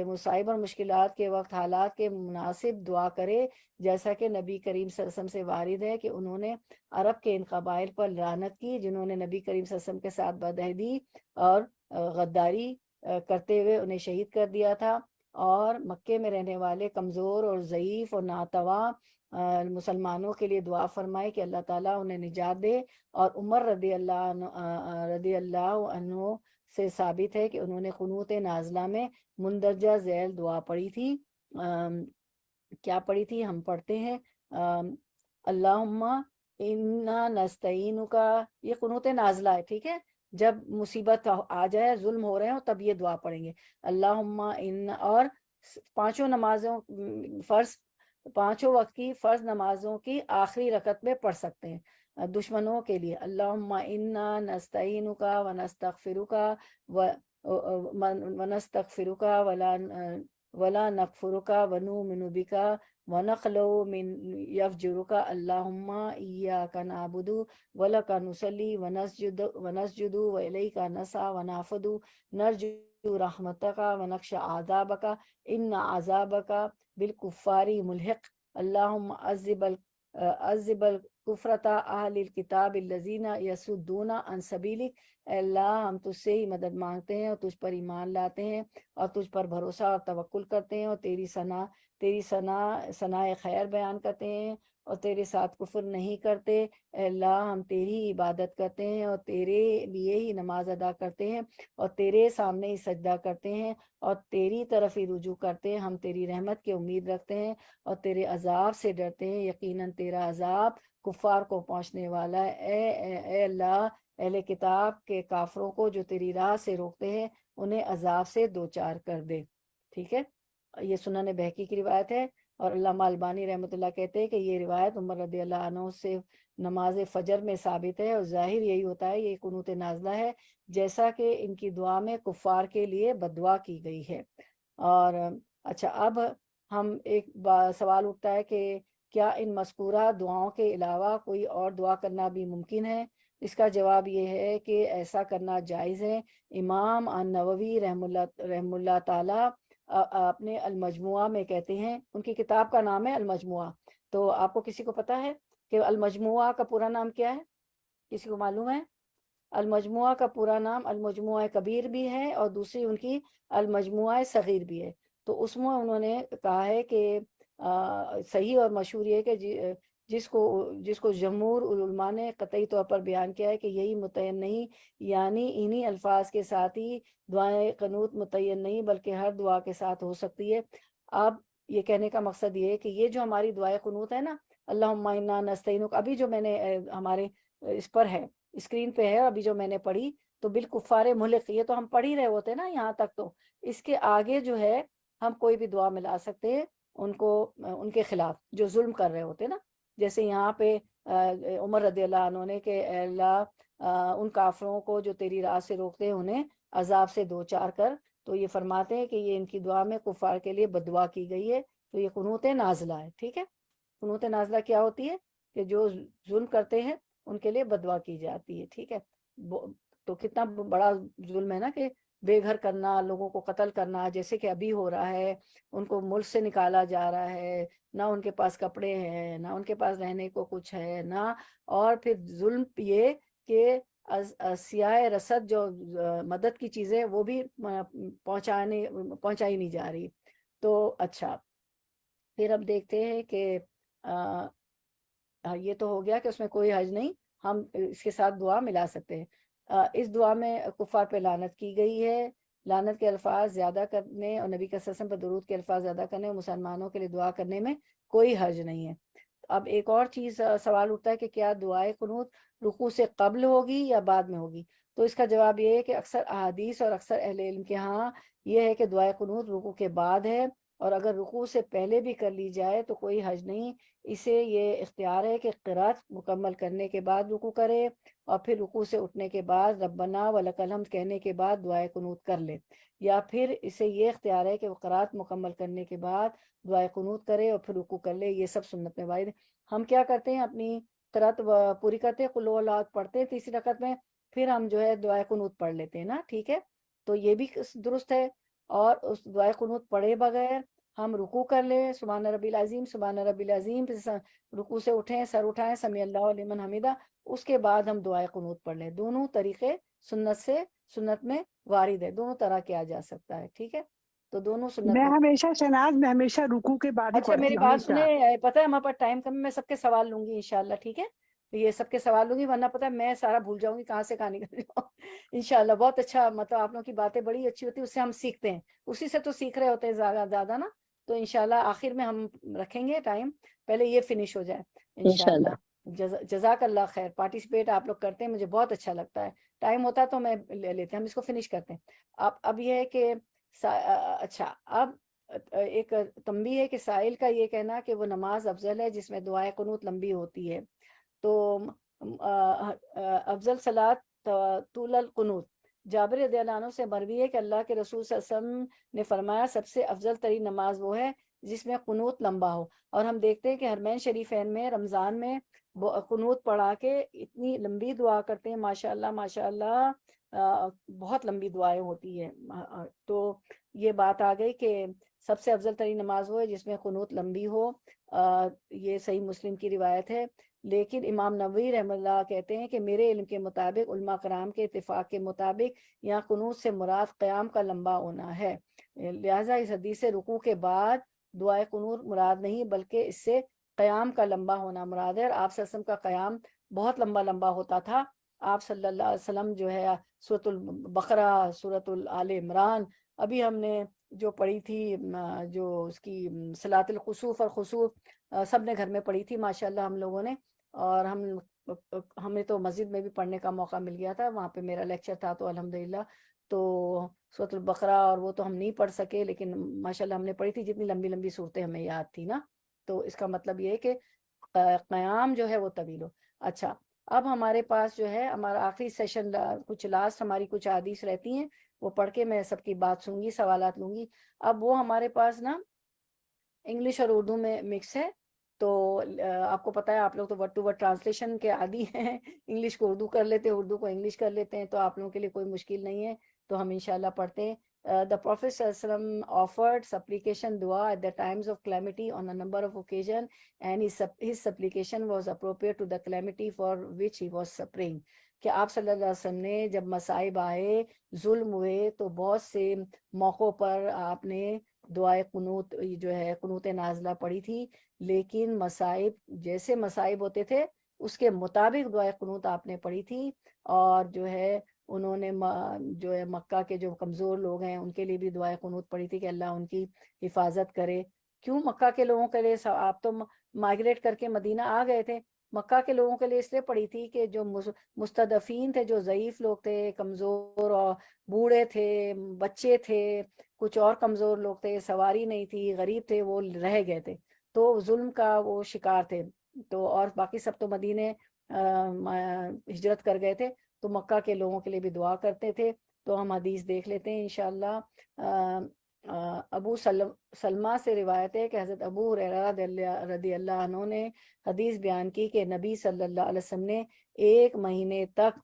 مصائب اور مشکلات کے وقت حالات کے مناسب دعا کرے، جیسا کہ نبی کریم صلی اللہ علیہ وسلم سے وارد ہے کہ انہوں نے عرب کے ان قبائل پر لعنت کی جنہوں نے نبی کریم صلی اللہ علیہ وسلم کے ساتھ بدعہدی اور غداری کرتے ہوئے انہیں شہید کر دیا تھا. اور مکے میں رہنے والے کمزور اور ضعیف اور ناتواں مسلمانوں کے لیے دعا فرمائے کہ اللہ تعالیٰ انہیں نجات دے. اور عمر رضی اللہ عنہ سے ثابت ہے کہ انہوں نے قنوت نازلہ میں مندرجہ ذیل دعا پڑھی تھی. کیا پڑھی تھی؟ ہم پڑھتے ہیں اللہم انا نستعینک. یہ قنوت نازلہ ہے. ٹھیک ہے، جب مصیبت آ جائے، ظلم ہو رہے ہوں، تب یہ دعا پڑھیں گے. اللہم ان، اور پانچوں نمازوں پانچوں وقت کی فرض نمازوں کی آخری رکعت میں پڑھ سکتے ہیں دشمنوں کے لیے. اللہم انا نستعینک ونستغفرک ولا نکفرک ونؤمن بک ونخلع من یفجرک. اللہم ایاک نعبد ولک نصلی ونسجد والیک نسعی ونعبد نرجو رحمتک ونخشی عذابک ان عذابک بالکفار ملحق. اللہم عذب عذب الکفرتا اہل الکتاب الذین یصدون عن سبیلک، اے اللہ ہم تجھ سے ہی مدد مانگتے ہیں اور تجھ پر ایمان لاتے ہیں اور تجھ پر بھروسہ اور توکل کرتے ہیں اور تیری ثناء خیر بیان کرتے ہیں اور تیرے ساتھ کفر نہیں کرتے۔ اے اللہ ہم تیری عبادت کرتے ہیں اور تیرے لیے ہی نماز ادا کرتے ہیں اور تیرے سامنے ہی سجدہ کرتے ہیں اور تیری طرف ہی رجوع کرتے ہیں، ہم تیری رحمت کی امید رکھتے ہیں اور تیرے عذاب سے ڈرتے ہیں، یقیناً تیرا عذاب کفار کو پہنچنے والا ہے۔ اے اللہ اہل کتاب کے کافروں کو جو تیری راہ سے روکتے ہیں انہیں عذاب سے دوچار کر دے۔ ٹھیک ہے، یہ سنن بہقی کی روایت ہے، اور علامہ البانی رحمۃ اللہ کہتے ہیں کہ یہ روایت عمر رضی اللہ عنہ سے نماز فجر میں ثابت ہے، اور ظاہر یہی ہوتا ہے یہ قنوت نازلہ ہے، جیسا کہ ان کی دعا میں کفار کے لیے بددعا کی گئی ہے۔ اور اچھا، اب ہم ایک سوال اٹھتا ہے کہ کیا ان مذکورہ دعاؤں کے علاوہ کوئی اور دعا کرنا بھی ممکن ہے؟ اس کا جواب یہ ہے کہ ایسا کرنا جائز ہے۔ امام النووی رحم اللہ تعالی اپنے المجموعہ میں کہتے ہیں، ان کی کتاب کا نام ہے المجموعہ، تو آپ کو کسی کو پتا ہے کہ المجموعہ کا پورا نام کیا ہے؟ کسی کو معلوم ہے؟ المجموعہ کا پورا نام المجموعہ کبیر بھی ہے اور دوسری ان کی المجموعہ صغیر بھی ہے۔ تو اس میں انہوں نے کہا ہے کہ صحیح اور مشہور یہ ہے کہ جس کو جمہور علماء نے قطعی طور پر بیان کیا ہے کہ یہی متعین نہیں، یعنی انہی الفاظ کے ساتھ ہی دعائیں قنوت متعین نہیں بلکہ ہر دعا کے ساتھ ہو سکتی ہے۔ اب یہ کہنے کا مقصد یہ ہے کہ یہ جو ہماری دعائیں قنوت ہے نا، اللہم انا نستعینک، ابھی جو میں نے ہمارے اس پر ہے، اسکرین پہ ہے، ابھی جو میں نے پڑھی، تو بالکفار ملق، یہ تو ہم پڑھ ہی رہے ہوتے نا یہاں تک، تو اس کے آگے جو ہے ہم کوئی بھی دعا ملا سکتے ہیں ان کو، ان کے خلاف جو ظلم کر رہے ہوتے نا، جیسے یہاں پہ عمر رضی اللہ عنہ نے کہ اے اللہ ان کافروں کو جو تیری راہ سے روکتے ہیں انہیں عذاب سے دوچار کر، تو یہ فرماتے ہیں کہ یہ ان کی دعا میں کفار کے لیے بددعا کی گئی ہے، تو یہ قنوت نازلہ ہے۔ ٹھیک ہے، قنوت نازلہ کیا ہوتی ہے کہ جو ظلم کرتے ہیں ان کے لیے بددعا کی جاتی ہے۔ ٹھیک ہے، تو کتنا بڑا ظلم ہے نا کہ بے گھر کرنا، لوگوں کو قتل کرنا، جیسے کہ ابھی ہو رہا ہے، ان کو ملک سے نکالا جا رہا ہے، نہ ان کے پاس کپڑے ہیں، نہ ان کے پاس رہنے کو کچھ ہے، نہ، اور پھر ظلم یہ کہ سیاہ رسد جو مدد کی چیزیں وہ بھی پہنچائی نہیں جا رہی۔ تو اچھا، پھر اب دیکھتے ہیں کہ یہ تو ہو گیا کہ اس میں کوئی حرج نہیں، ہم اس کے ساتھ دعا ملا سکتے ہیں۔ اس دعا میں کفار پہ لعنت کی گئی ہے، لعنت کے الفاظ زیادہ کرنے اور نبی کے صلی اللہ علیہ وسلم پر درود کے الفاظ زیادہ کرنے اور مسلمانوں کے لیے دعا کرنے میں کوئی حرج نہیں ہے۔ اب ایک اور چیز سوال اٹھتا ہے کہ کیا دعائے قنوت رکوع سے قبل ہوگی یا بعد میں ہوگی؟ تو اس کا جواب یہ ہے کہ اکثر احادیث اور اکثر اہل علم کے ہاں یہ ہے کہ دعائے قنوت رکوع کے بعد ہے، اور اگر رکوع سے پہلے بھی کر لی جائے تو کوئی حرج نہیں۔ اسے یہ اختیار ہے کہ قرات مکمل کرنے کے بعد رکوع کرے اور پھر رکوع سے اٹھنے کے بعد ربنا ولک الحمد کہنے کے بعد دعائے قنوت کر لے، یا پھر اسے یہ اختیار ہے کہ وہ قرات مکمل کرنے کے بعد دعائے قنوت کرے اور پھر رکوع کر لے۔ یہ سب سنت میں وارد ہے۔ ہم کیا کرتے ہیں، اپنی قرات پوری کرتے ہیں، قل هو اللہ پڑھتے ہیں تیسری رکعت میں، پھر ہم جو ہے دعائے قنوت پڑھ لیتے ہیں نا۔ ٹھیک ہے، تو یہ بھی درست ہے۔ اور اس دعائے قنوت پڑھے بغیر ہم رکوع کر لیں، سبحان ربی العظیم سبحان ربی العظیم، رکوع سے اٹھیں، سر اٹھائیں، سمیع اللہ لمن حمیدہ، اس کے بعد ہم دعائے قنوت پڑھ لیں۔ دونوں طریقے سنت میں وارد ہے، دونوں طرح کیا جا سکتا ہے۔ ٹھیک ہے، تو دونوں سنت میں میں۔ ہمیشہ شہناز، میں ہمیشہ رکوع کے بعد ہی اچھا پڑھتی میری ہوں بات ہمیشہ۔ سنیں، پتہ ہے ہمارے پاس ٹائم کم ہے، میں سب کے سوال لوں گی انشاءاللہ۔ ٹھیک ہے، تو یہ سب کے سوال لوں گی، ورنہ پتہ ہے میں سارا بھول جاؤں گی، کہاں سے کہاں نکل جاؤں۔ انشاءاللہ بہت اچھا، مطلب آپ لوگوں کی باتیں بڑی اچھی ہوتی ہیں، اس سے ہم سیکھتے ہیں، اسی سے تو سیکھ رہے ہوتے ہیں زیادہ زیادہ نا۔ تو انشاءاللہ آخر میں ہم رکھیں گے ٹائم، پہلے یہ فنش ہو جائے انشاءاللہ۔ انشاءاللہ۔ جزاک اللہ خیر، پارٹیسپیٹ آپ لوگ کرتے ہیں، مجھے بہت اچھا لگتا ہے۔ ٹائم ہوتا ہے تو میں لے لیتے ہیں، ہم اس کو فنش کرتے ہیں۔ اب یہ ہے کہ اچھا، اب ایک تنبیہ ہے کہ سائل کا یہ کہنا کہ وہ نماز افضل ہے جس میں دعائے قنوت لمبی ہوتی ہے، تو افضل صلاۃ طول القنوت، جابر رضی اللہ عنہ سے مروی ہے کہ اللہ کے رسول صلی اللہ علیہ وسلم نے فرمایا سب سے افضل ترین نماز وہ ہے جس میں قنوت لمبا ہو۔ اور ہم دیکھتے ہیں کہ حرمین شریفین میں رمضان میں قنوت پڑھا کے اتنی لمبی دعا کرتے ہیں، ماشاءاللہ ماشاءاللہ، بہت لمبی دعائیں ہوتی ہیں۔ تو یہ بات آ گئی کہ سب سے افضل ترین نماز وہ ہے جس میں قنوت لمبی ہو۔ یہ صحیح مسلم کی روایت ہے. لیکن امام نووی رحمۃ اللہ کہتے ہیں کہ میرے علم کے مطابق علماء کرام کے اتفاق کے مطابق یہاں قنوت سے مراد قیام کا لمبا ہونا ہے. لہٰذا اس حدیث سے رکوع کے بعد دعائے قنوت مراد نہیں بلکہ اس سے قیام کا لمبا ہونا مراد ہے. اور آپ صلی اللہ علیہ وسلم کا قیام بہت لمبا لمبا ہوتا تھا. آپ صلی اللہ علیہ وسلم جو ہے سورۃ البقرہ، سورۃ آل عمران، ابھی ہم نے جو پڑھی تھی جو اس کی صلاۃ الخسوف اور خسوف سب نے گھر میں پڑھی تھی ماشاءاللہ ہم لوگوں نے. اور ہمیں تو مسجد میں بھی پڑھنے کا موقع مل گیا تھا، وہاں پہ میرا لیکچر تھا تو الحمدللہ. تو سورۃ البقرہ اور وہ تو ہم نہیں پڑھ سکے، لیکن ماشاءاللہ ہم نے پڑھی تھی جتنی لمبی لمبی صورتیں ہمیں یاد تھی نا. تو اس کا مطلب یہ ہے کہ قیام جو ہے وہ طویل ہو. اچھا، اب ہمارے پاس جو ہے ہمارا آخری سیشن، کچھ لاسٹ ہماری کچھ احادیث رہتی ہیں، وہ پڑھ کے میں سب کی بات سنوں گی، سوالات لوں گی. اب وہ ہمارے پاس نا انگلش اور اردو میں مکس ہے. تو آپ کو پتا ہے آپ لوگ تو ورڈ ٹو ورڈ ٹرانسلیشن کے عادی ہیں، انگلش کو اردو کر لیتے ہیں، اردو کو انگلش کر لیتے ہیں، تو آپ لوگوں کے لیے کوئی مشکل نہیں ہے. تو ہم انشاءاللہ پڑھتے ہیں. The Prophet ﷺ offered supplication dua at the times of calamity on a number of occasions, and his supplication was appropriate to the calamity for which he was suffering. کہ آپ صلی اللہ علیہ وسلم نے جب مصائب آئے، ظلم ہوئے، تو بہت سے موقعوں پر آپ نے دعائے قنوت جو ہے قنوت نازلہ پڑھی تھی. لیکن مصائب جیسے مصائب ہوتے تھے اس کے مطابق دعائے قنوت آپ نے پڑھی تھی. اور جو ہے انہوں نے جو ہے مکہ کے جو کمزور لوگ ہیں ان کے لیے بھی دعائے قنوت پڑھی تھی کہ اللہ ان کی حفاظت کرے. کیوں مکہ کے لوگوں کے لیے؟ آپ تو مائگریٹ کر کے مدینہ آ گئے تھے. مکہ کے لوگوں کے لیے اس لیے پڑھی تھی کہ جو مستضعفین تھے، جو ضعیف لوگ تھے، کمزور اور بوڑھے تھے، بچے تھے، کچھ اور کمزور لوگ تھے، سواری نہیں تھی، غریب تھے، وہ رہ گئے تھے، تو ظلم کا وہ شکار تھے. تو اور باقی سب تو مدینے ہجرت کر گئے تھے، تو مکہ کے لوگوں کے لیے بھی دعا کرتے تھے. تو ہم حدیث دیکھ لیتے ہیں انشاءاللہ. ابو سلمہ سے روایت ہے کہ حضرت ابو ہریرہ رضی اللہ عنہ نے حدیث بیان کی کہ نبی صلی اللہ علیہ وسلم نے 1 مہینے تک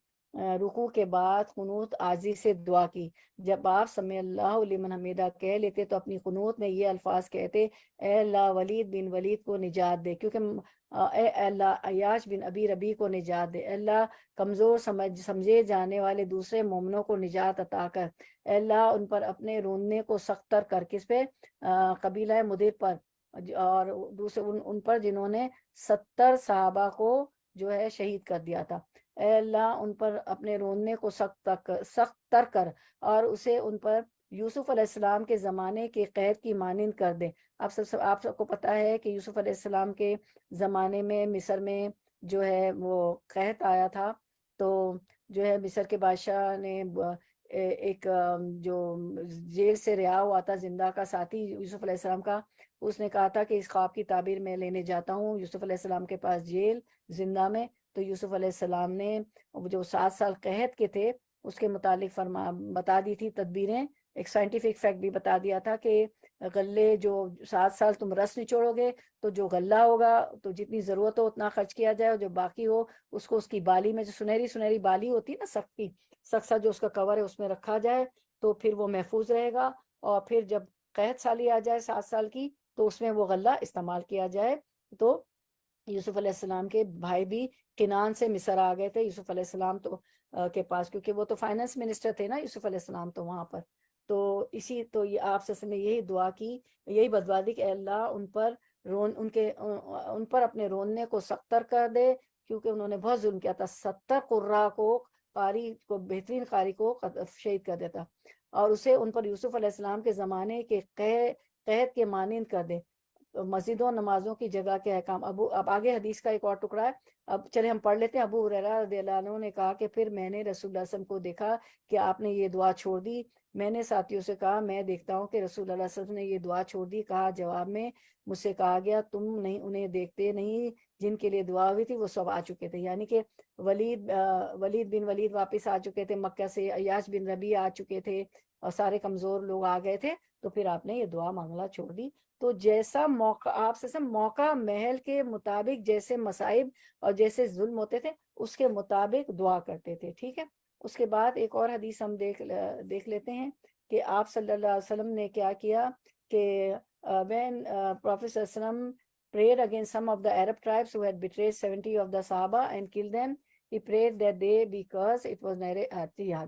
رکوع کے بعد قنوت عاجزی سے دعا کی. جب آپ سمع اللہ لمن حمیدہ کہہ لیتے تو اپنی قنوت میں یہ الفاظ کہتے: اے اللہ ولید بن ولید کو نجات دے، کیونکہ اے اللہ عیاش بن ابی ربی کو نجات دے، اے اللہ کمزور سمجھے جانے والے دوسرے مومنوں کو نجات عطا کر، اے اللہ ان پر اپنے رونے کو سخت تر کر. کس پہ؟ قبیلہ مدر پر، اور دوسرے ان پر جنہوں نے 70 صحابہ کو جو ہے شہید کر دیا تھا. اے اللہ ان پر اپنے رونے کو سخت تر کر، اور اسے ان پر یوسف علیہ السلام کے زمانے کے قید کی مانند کر دے. آپ سب کو پتا ہے کہ یوسف علیہ السلام کے زمانے میں مصر میں جو ہے وہ قحط آیا تھا. تو جو ہے مصر کے بادشاہ نے ایک جو جیل سے رہا ہوا تھا زندہ کا ساتھی یوسف علیہ السلام کا، اس نے کہا تھا کہ اس خواب کی تعبیر میں لینے جاتا ہوں یوسف علیہ السلام کے پاس جیل زندہ میں. تو یوسف علیہ السلام نے جو 7 سال قحط کے تھے اس کے متعلق بتا دی تھی تدبیریں. ایک سائنٹیفک فیکٹ بھی بتا دیا تھا کہ غلے جو 7 سال تم رس نچوڑو گے تو جو غلہ ہوگا تو جتنی ضرورت ہو اتنا خرچ کیا جائے، اور جو باقی ہو اس کو اس کی بالی میں، جو سنہری بالی ہوتی ہے نا سخت کی، سخت جو اس کا کور ہے اس میں رکھا جائے تو پھر وہ محفوظ رہے گا. اور پھر جب قحط سالی آ جائے 7 سال کی تو اس میں وہ غلہ استعمال کیا جائے. تو یوسف علیہ السلام کے بھائی بھی کنان سے مصر آ گئے تھے یوسف علیہ السلام کے پاس، کیونکہ وہ تو فائنانس منسٹر تھے نا یوسف علیہ السلام تو وہاں پر. تو یہ آپ سے نے یہی دعا کی، یہی بدعا دی کہ اے اللہ ان پر اپنے رونے کو سختر کر دے، کیونکہ انہوں نے بہت ظلم کیا تھا. 70 قراء کو، قاری کو، بہترین قاری کو شہید کر دیتا، اور اسے ان پر یوسف علیہ السلام کے زمانے کے قحط کے مانند کر دے. مسجدوں نمازوں کی جگہ کے احکام. اب آگے حدیث کا ایک اور ٹکڑا ہے، اب چلے ہم پڑھ لیتے ہیں. ابو ہریرہ رضی اللہ عنہ نے کہا کہ پھر میں نے رسول اللہ صلی اللہ علیہ وسلم کو دیکھا کہ آپ نے یہ دعا چھوڑ دی. میں نے ساتھیوں سے کہا میں دیکھتا ہوں کہ رسول اللہ صلی اللہ علیہ وسلم نے یہ دعا چھوڑ دی. کہا جواب میں مجھ سے کہا گیا تم نہیں انہیں دیکھتے نہیں جن کے لیے دعا ہوئی تھی وہ سب آ چکے تھے. یعنی کہ ولید بن ولید واپس آ چکے تھے مکہ سے، عیاش بن ربی آ چکے تھے، اور سارے کمزور لوگ آ گئے تھے. تو پھر آپ نے یہ دعا مانگنا چھوڑ دی. تو جیسا موقع آپ سے موقع محل کے مطابق جیسے مصائب اور جیسے ظلم ہوتے تھے اس کے مطابق دعا کرتے تھے. ٹھیک ہے. اس کے بعد ایک اور حدیث ہم دیکھ لیتے ہیں کہ آپ صلی اللہ علیہ وسلم نے کیا کیا کہ when Prophet ﷺ prayed against some of the Arab tribes who had betrayed 70 of the Sahaba and killed them. He prayed that day because it was narrated.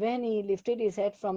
when he lifted his head from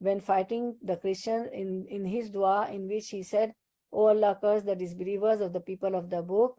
when fighting the Christians in his dua in which he said, O Allah, curse the disbelievers of the people of the book।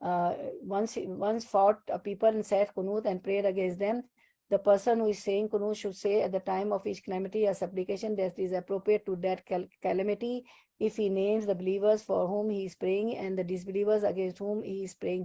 once fought a people and said kunut and prayed against them। The person who is saying kunut should say at the time of each calamity a supplication that is appropriate to that calamity, if he names the believers for whom he is praying and the disbelievers against whom he is praying।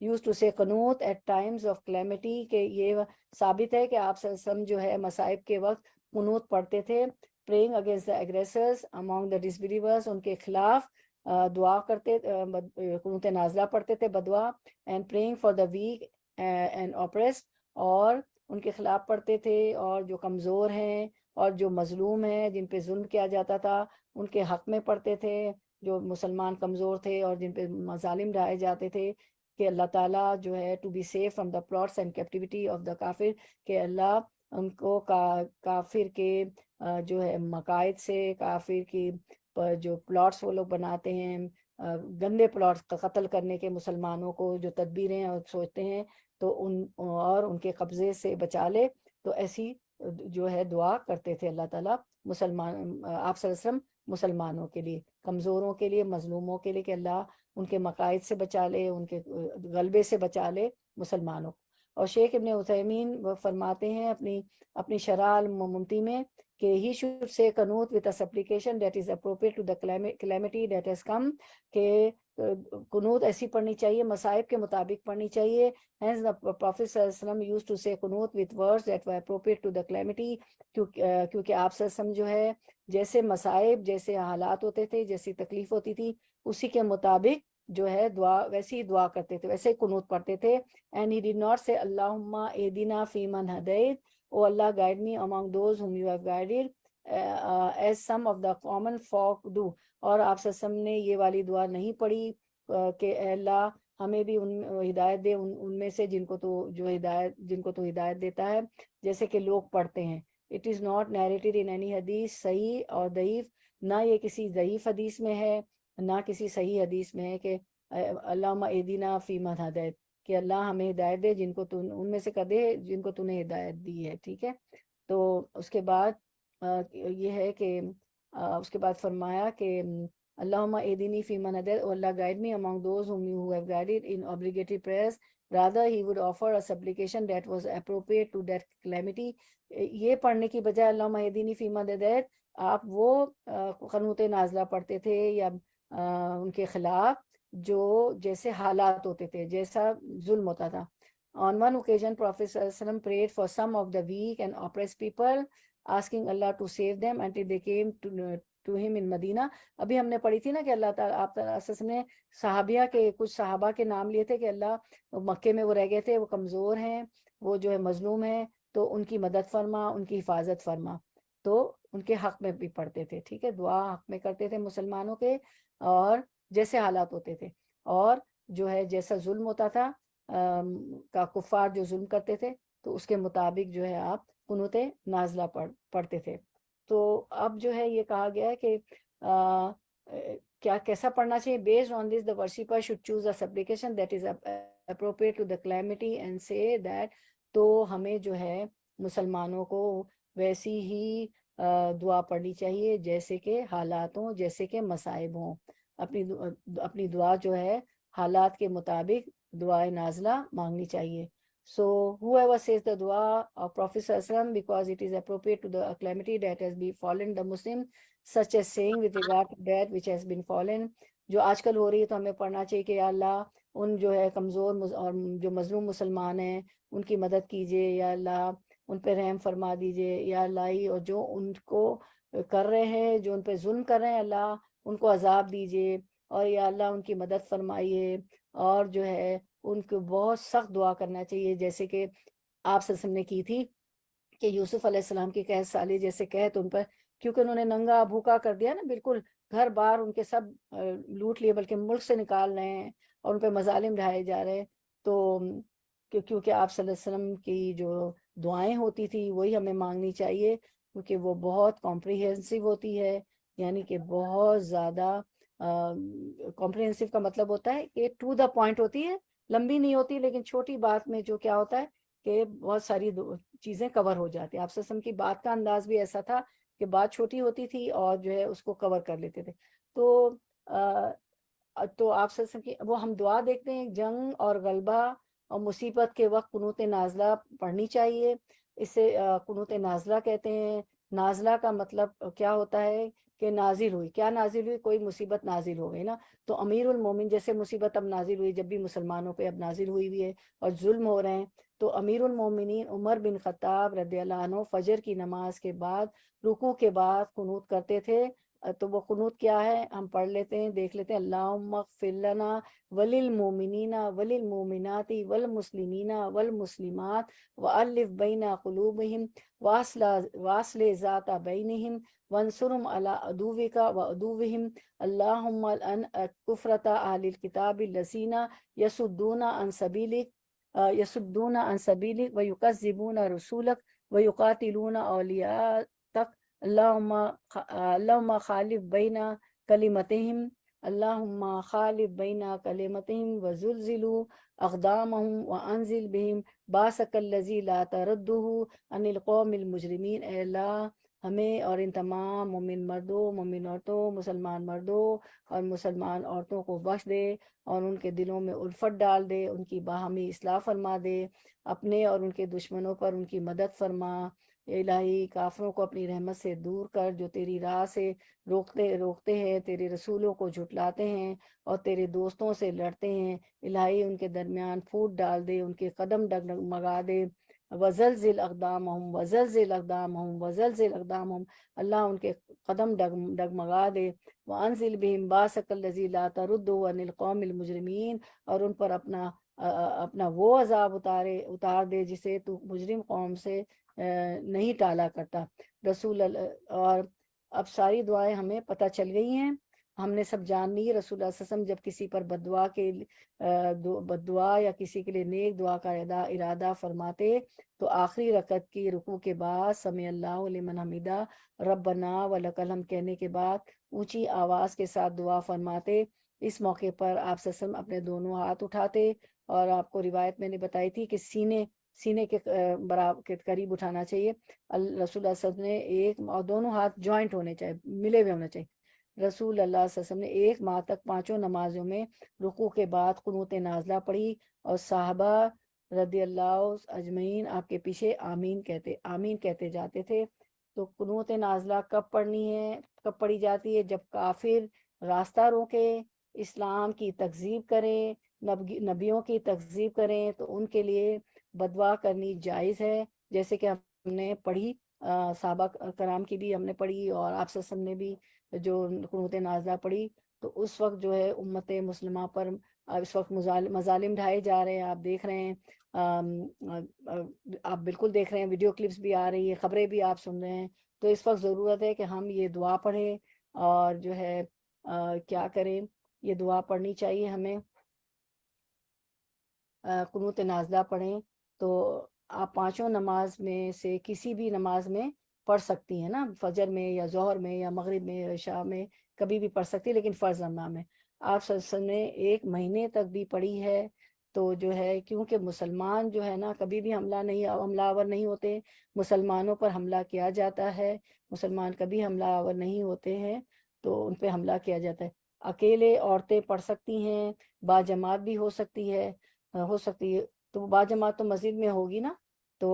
used to say قنوت at times of calamity, کہ یہ ثابت ہے کہ آپ صلی اللہ علیہ وسلم جو ہے مصائب کے وقت قنوت پڑھتے تھے. praying against the aggressors among the disbelievers, ان کے خلاف دعا کرتے, قنوت نازلہ پڑھتے تھے بدعا. and praying for the weak and oppressed, اور ان کے خلاف پڑھتے تھے, اور جو کمزور ہیں اور جو مظلوم ہیں, جن پہ ظلم کیا جاتا تھا ان کے حق میں پڑھتے تھے, جو مسلمان کمزور تھے اور جن پہ مظالم ڈھائے جاتے تھے, کہ اللہ تعالیٰ جو ہے to be safe from the plots and captivity of the کافر, کہ اللہ ان کو کافر کے جو ہے مقاصد سے, کافر کی جو پلاٹس وہ لوگ بناتے ہیں, گندے پلاٹس قتل کرنے کے مسلمانوں کو, جو تدبیریں اور سوچتے ہیں, تو ان کے قبضے سے بچا لے. تو ایسی جو ہے دعا کرتے تھے اللہ تعالیٰ مسلمان, آپ صلی اللہ علیہ وسلم مسلمانوں کے لیے, کمزوروں کے لیے, مظلوموں کے لیے, کہ اللہ ان کے مقاصد سے بچا لے, ان کے غلبے سے بچا لے مسلمانوں. اور شیخ ابن عثیمین وہ فرماتے ہیں اپنی شرح الممتی میں کہ he should say qanut with a supplication that is appropriate to the calamity that has come, کہ قنوت ایسی پڑھنی چاہیے, مصائب کے مطابق پڑھنی چاہیے. hence the Prophet صلی اللہ علیہ وسلم used to say qanut with words that were appropriate to the calamity, کیونکہ آپ صلی اللہ علیہ وسلم جو ہے جیسے مصائب, جیسے حالات ہوتے تھے, جیسی تکلیف ہوتی تھی, اسی کے مطابق جو ہے دعا, ویسی دعا کرتے تھے, ویسے قنوت پڑھتے تھے. and he did not say اللہم اہدنا فیمن ہدیت, او اللہ guide me among those whom you have guided, as some of the common folk do. اور آپ صلی اللہ علیہ وسلم نے یہ والی دعا نہیں پڑھی کہ اے اللہ ہمیں بھی ہدایت دے ان میں سے جن کو تو ہدایت دیتا ہے, جیسے کہ لوگ پڑھتے ہیں. it is not narrated in any حدیث, صحیح اور ضعیف, نہ یہ کسی ضعیف حدیث میں ہے نہ کسی صحیح حدیث میں ہے, کہ اللہم اہدنا فیمن ہدیت, کہ اللہ ہمیں ہدایت دے جن کو تو ان میں سے کر دے جن کو تو نے ہدایت دی ہے. ٹھیک ہے. تو اس کے بعد یہ ہے کہ اس کے بعد فرمایا کہ اللہم اہدنی فیمن ہدیت, او اللہ guide me among those whom you have guided in obligatory prayers. rather he would offer a supplication that was appropriate to that calamity. یہ پڑھنے کی بجائے اللہم اہدنی فیمن ہدیت آپ وہ قنوت نازلہ پڑھتے تھے یا ان کے خلاف جو جیسے حالات ہوتے تھے, جیسا ظلم ہوتا تھا. On one occasion, Prophet sallallahu alaihi wasallam prayed for some of the weak and oppressed people, asking Allah to save them until they came to him in Medina. ابھی ہم نے پڑھی تھی نا کہ اللہ تعالیٰ آپ نے صحابیہ کے کچھ صحابہ کے نام لیے تھے کہ اللہ مکے میں وہ رہ گئے تھے, وہ کمزور ہیں, وہ جو ہے مظلوم ہیں, تو ان کی مدد فرما, ان کی حفاظت فرما. تو ان کے حق میں بھی پڑھتے تھے. ٹھیک ہے, دعا حق میں کرتے تھے مسلمانوں کے, اور جیسے حالات ہوتے تھے, اور جو ہے جیسا ظلم ہوتا تھا کا کفار جو ظلم کرتے تھے, تو اس کے مطابق جو ہے آپ قنوت نازلہ پڑھتے تھے. تو اب جو ہے یہ کہا گیا ہے کہ کیا کیسا پڑھنا چاہیے. based on this the worshipper should choose a supplication that is appropriate to the calamity and say that. تو ہمیں جو ہے مسلمانوں کو ویسی ہی دعا پڑھنی چاہیے جیسے کہ حالات ہوں, جیسے کہ مصائب ہوں. اپنی دعا جو ہے حالات کے مطابق دعائے نازلہ مانگنی چاہیے. So whoever says the dua of Prophet sallallahu alaihi wasallam because it is appropriate to the calamity that has befallen the Muslim, such as saying with regard to that which has been fallen, جو آج کل ہو رہی ہے, تو ہمیں پڑھنا چاہیے کہ یا اللہ ان جو ہے کمزور اور جو مظلوم مسلمان ہیں ان کی مدد کیجئے, یا اللہ ان پہ رحم فرما دیجئے, یا اللہ ہی, اور جو ان کو کر رہے ہیں, جو ان پہ ظلم کر رہے ہیں, اللہ ان کو عذاب دیجئے, اور یا اللہ ان کی مدد فرمائیے. اور جو ہے ان کو بہت سخت دعا کرنا چاہیے, جیسے کہ آپ صلی اللہ علیہ وسلم نے کی تھی کہ یوسف علیہ السلام کی قحط سالی جیسے قحط ان پر, کیونکہ انہوں نے ننگا بھوکا کر دیا نا, بالکل گھر بار ان کے سب لوٹ لیے, بلکہ ملک سے نکال رہے ہیں, اور ان پہ مظالم ڈھائے جا رہے ہیں. تو کیونکہ آپ صلی اللہ علیہ وسلم کی جو دعائیں ہوتی تھی وہی ہمیں مانگنی چاہیے, کیونکہ وہ بہت کمپریہنسو ہوتی ہے, یعنی کہ بہت زیادہ کمپریہنسو کا مطلب ہوتا ہے کہ ٹو دا پوائنٹ ہوتی ہے, لمبی نہیں ہوتی, لیکن چھوٹی بات میں جو کیا ہوتا ہے کہ بہت ساری چیزیں کور ہو جاتی ہیں. آپ صلی اللہ علیہ وسلم کی بات کا انداز بھی ایسا تھا کہ بات چھوٹی ہوتی تھی اور جو ہے اس کو کور کر لیتے تھے. تو آپ صلی اللہ علیہ وسلم کی وہ ہم دعا دیکھتے ہیں, جنگ اور غلبہ اور مصیبت کے وقت قنوت نازلہ پڑھنی چاہیے. اسے قنوت نازلہ کہتے ہیں. نازلہ کا مطلب کیا ہوتا ہے کہ نازل ہوئی. کیا نازل ہوئی؟ کوئی مصیبت نازل ہو گئی نا. تو امیر المومن جیسے مصیبت اب نازل ہوئی، جب بھی مسلمانوں پہ اب نازل ہوئی ہوئی ہے اور ظلم ہو رہے ہیں، تو امیر المومنین عمر بن خطاب رضی اللہ عنہ فجر کی نماز کے بعد رکوع کے بعد قنوت کرتے تھے. تو وہ قنوت کیا ہے ہم پڑھ لیتے ہیں، دیکھ لیتے ہیں. اللہم اغفر لنا وللمؤمنین وللمؤمنات والمسلمین والمسلمات وألف بین قلوبہم واصل ذات بینہم وانصرهم علی عدوک وعدوہم. اللہم الان کفرۃ اہل الکتاب الذین یصدون عن سبیلک ویکذبون رسولک ویقاتلون اولیاءک. اللہم خالف بین کلمتہم اللہم خالف بین کلمتہم وزلزلوا اقدامہم وانزل بہم باسک الذی لا تردہ عن القوم المجرمین. اے اللہ ہمیں اور ان تمام مومن مردوں، مومن عورتوں، مسلمان مردوں اور مسلمان عورتوں کو بخش دے اور ان کے دلوں میں الفت ڈال دے، ان کی باہمی اصلاح فرما دے، اپنے اور ان کے دشمنوں پر ان کی مدد فرما. اے الہی کافروں کو اپنی رحمت سے دور کر جو تیری راہ سے روکتے ہیں، تیرے رسولوں کو جھٹلاتے ہیں اور تیرے دوستوں سے لڑتے ہیں. الہی ان کے درمیان پھوٹ ڈال دے، ان کے قدم ڈگمگا دے. وزلزل اقدامہم وزلزل اقدامہم وزلزل اقدامہم. اللہ ان کے قدم ڈگمگا دے. وانزل بہم باسک الذی لا ترد عن القوم المجرمین. اور ان پر اپنا وہ عذاب اتار دے جسے تو مجرم قوم سے نہیں ٹالا کرتا. اور اب ساری دعائیں ہمیں پتہ چل گئی ہیں، ہم نے سب جان لی. رسول اللہ صلی اللہ علیہ وسلم جب کسی پر بد دعا یا کسی کے لیے نیک دعا کا ارادہ فرماتے تو آخری رکعت کی رکوع کے بعد سمع اللہ لمن حمیدہ ربنا ولک الحمد کہنے کے بعد اونچی آواز کے ساتھ دعا فرماتے. اس موقع پر آپ صلی اللہ علیہ وسلم اپنے دونوں ہاتھ اٹھاتے اور آپ کو روایت میں نے بتائی تھی کہ سینے کے برابر کے قریب اٹھانا چاہیے. رسول اللہ صلی اللہ علیہ وسلم نے ایک اور دونوں ہاتھ جوائنٹ ہونے چاہیے، ملے ہوئے ہونے چاہیے. رسول اللہ صلی اللہ علیہ وسلم نے 1 ماہ تک 5 نمازوں میں رکوع کے بعد قنوت نازلہ پڑھی اور صحابہ رضی اللہ اجمعین آپ کے پیچھے آمین کہتے جاتے تھے. تو قنوت نازلہ کب پڑھنی ہے، کب پڑھی جاتی ہے؟ جب کافر راستہ روکے، اسلام کی تکذیب کریں، نبیوں کی تکذیب کریں تو ان کے لیے بدعا کرنی جائز ہے، جیسے کہ ہم نے پڑھی صحابہ کرام کی بھی ہم نے پڑھی اور آپ صلی اللہ علیہ وسلم نے بھی جو قنوت نازلہ پڑھی. تو اس وقت جو ہے امت مسلمہ پر اس وقت مظالم ڈھائے جا رہے ہیں. آپ دیکھ رہے ہیں، آپ بالکل دیکھ رہے ہیں، ویڈیو کلپس بھی آ رہی ہے، خبریں بھی آپ سن رہے ہیں. تو اس وقت ضرورت ہے کہ ہم یہ دعا پڑھیں اور جو ہے کیا کریں، یہ دعا پڑھنی چاہیے ہمیں. قنوت نازلہ پڑھیں تو آپ 5 نماز میں سے کسی بھی نماز میں پڑھ سکتی ہیں نا، فجر میں یا ظہر میں یا مغرب میں یا عشاء میں کبھی بھی پڑھ سکتی، لیکن فرض نماز میں. آپ صلی اللہ علیہ وسلم نے 1 مہینے تک بھی پڑھی ہے. تو جو ہے کیونکہ مسلمان جو ہے نا کبھی بھی حملہ آور نہیں ہوتے، مسلمانوں پر حملہ کیا جاتا ہے. مسلمان کبھی حملہ آور نہیں ہوتے ہیں تو ان پہ حملہ کیا جاتا ہے. اکیلے عورتیں پڑھ سکتی ہیں، باجماعت بھی ہو سکتی ہے. تو باجماعت تو مسجد میں ہوگی نا، تو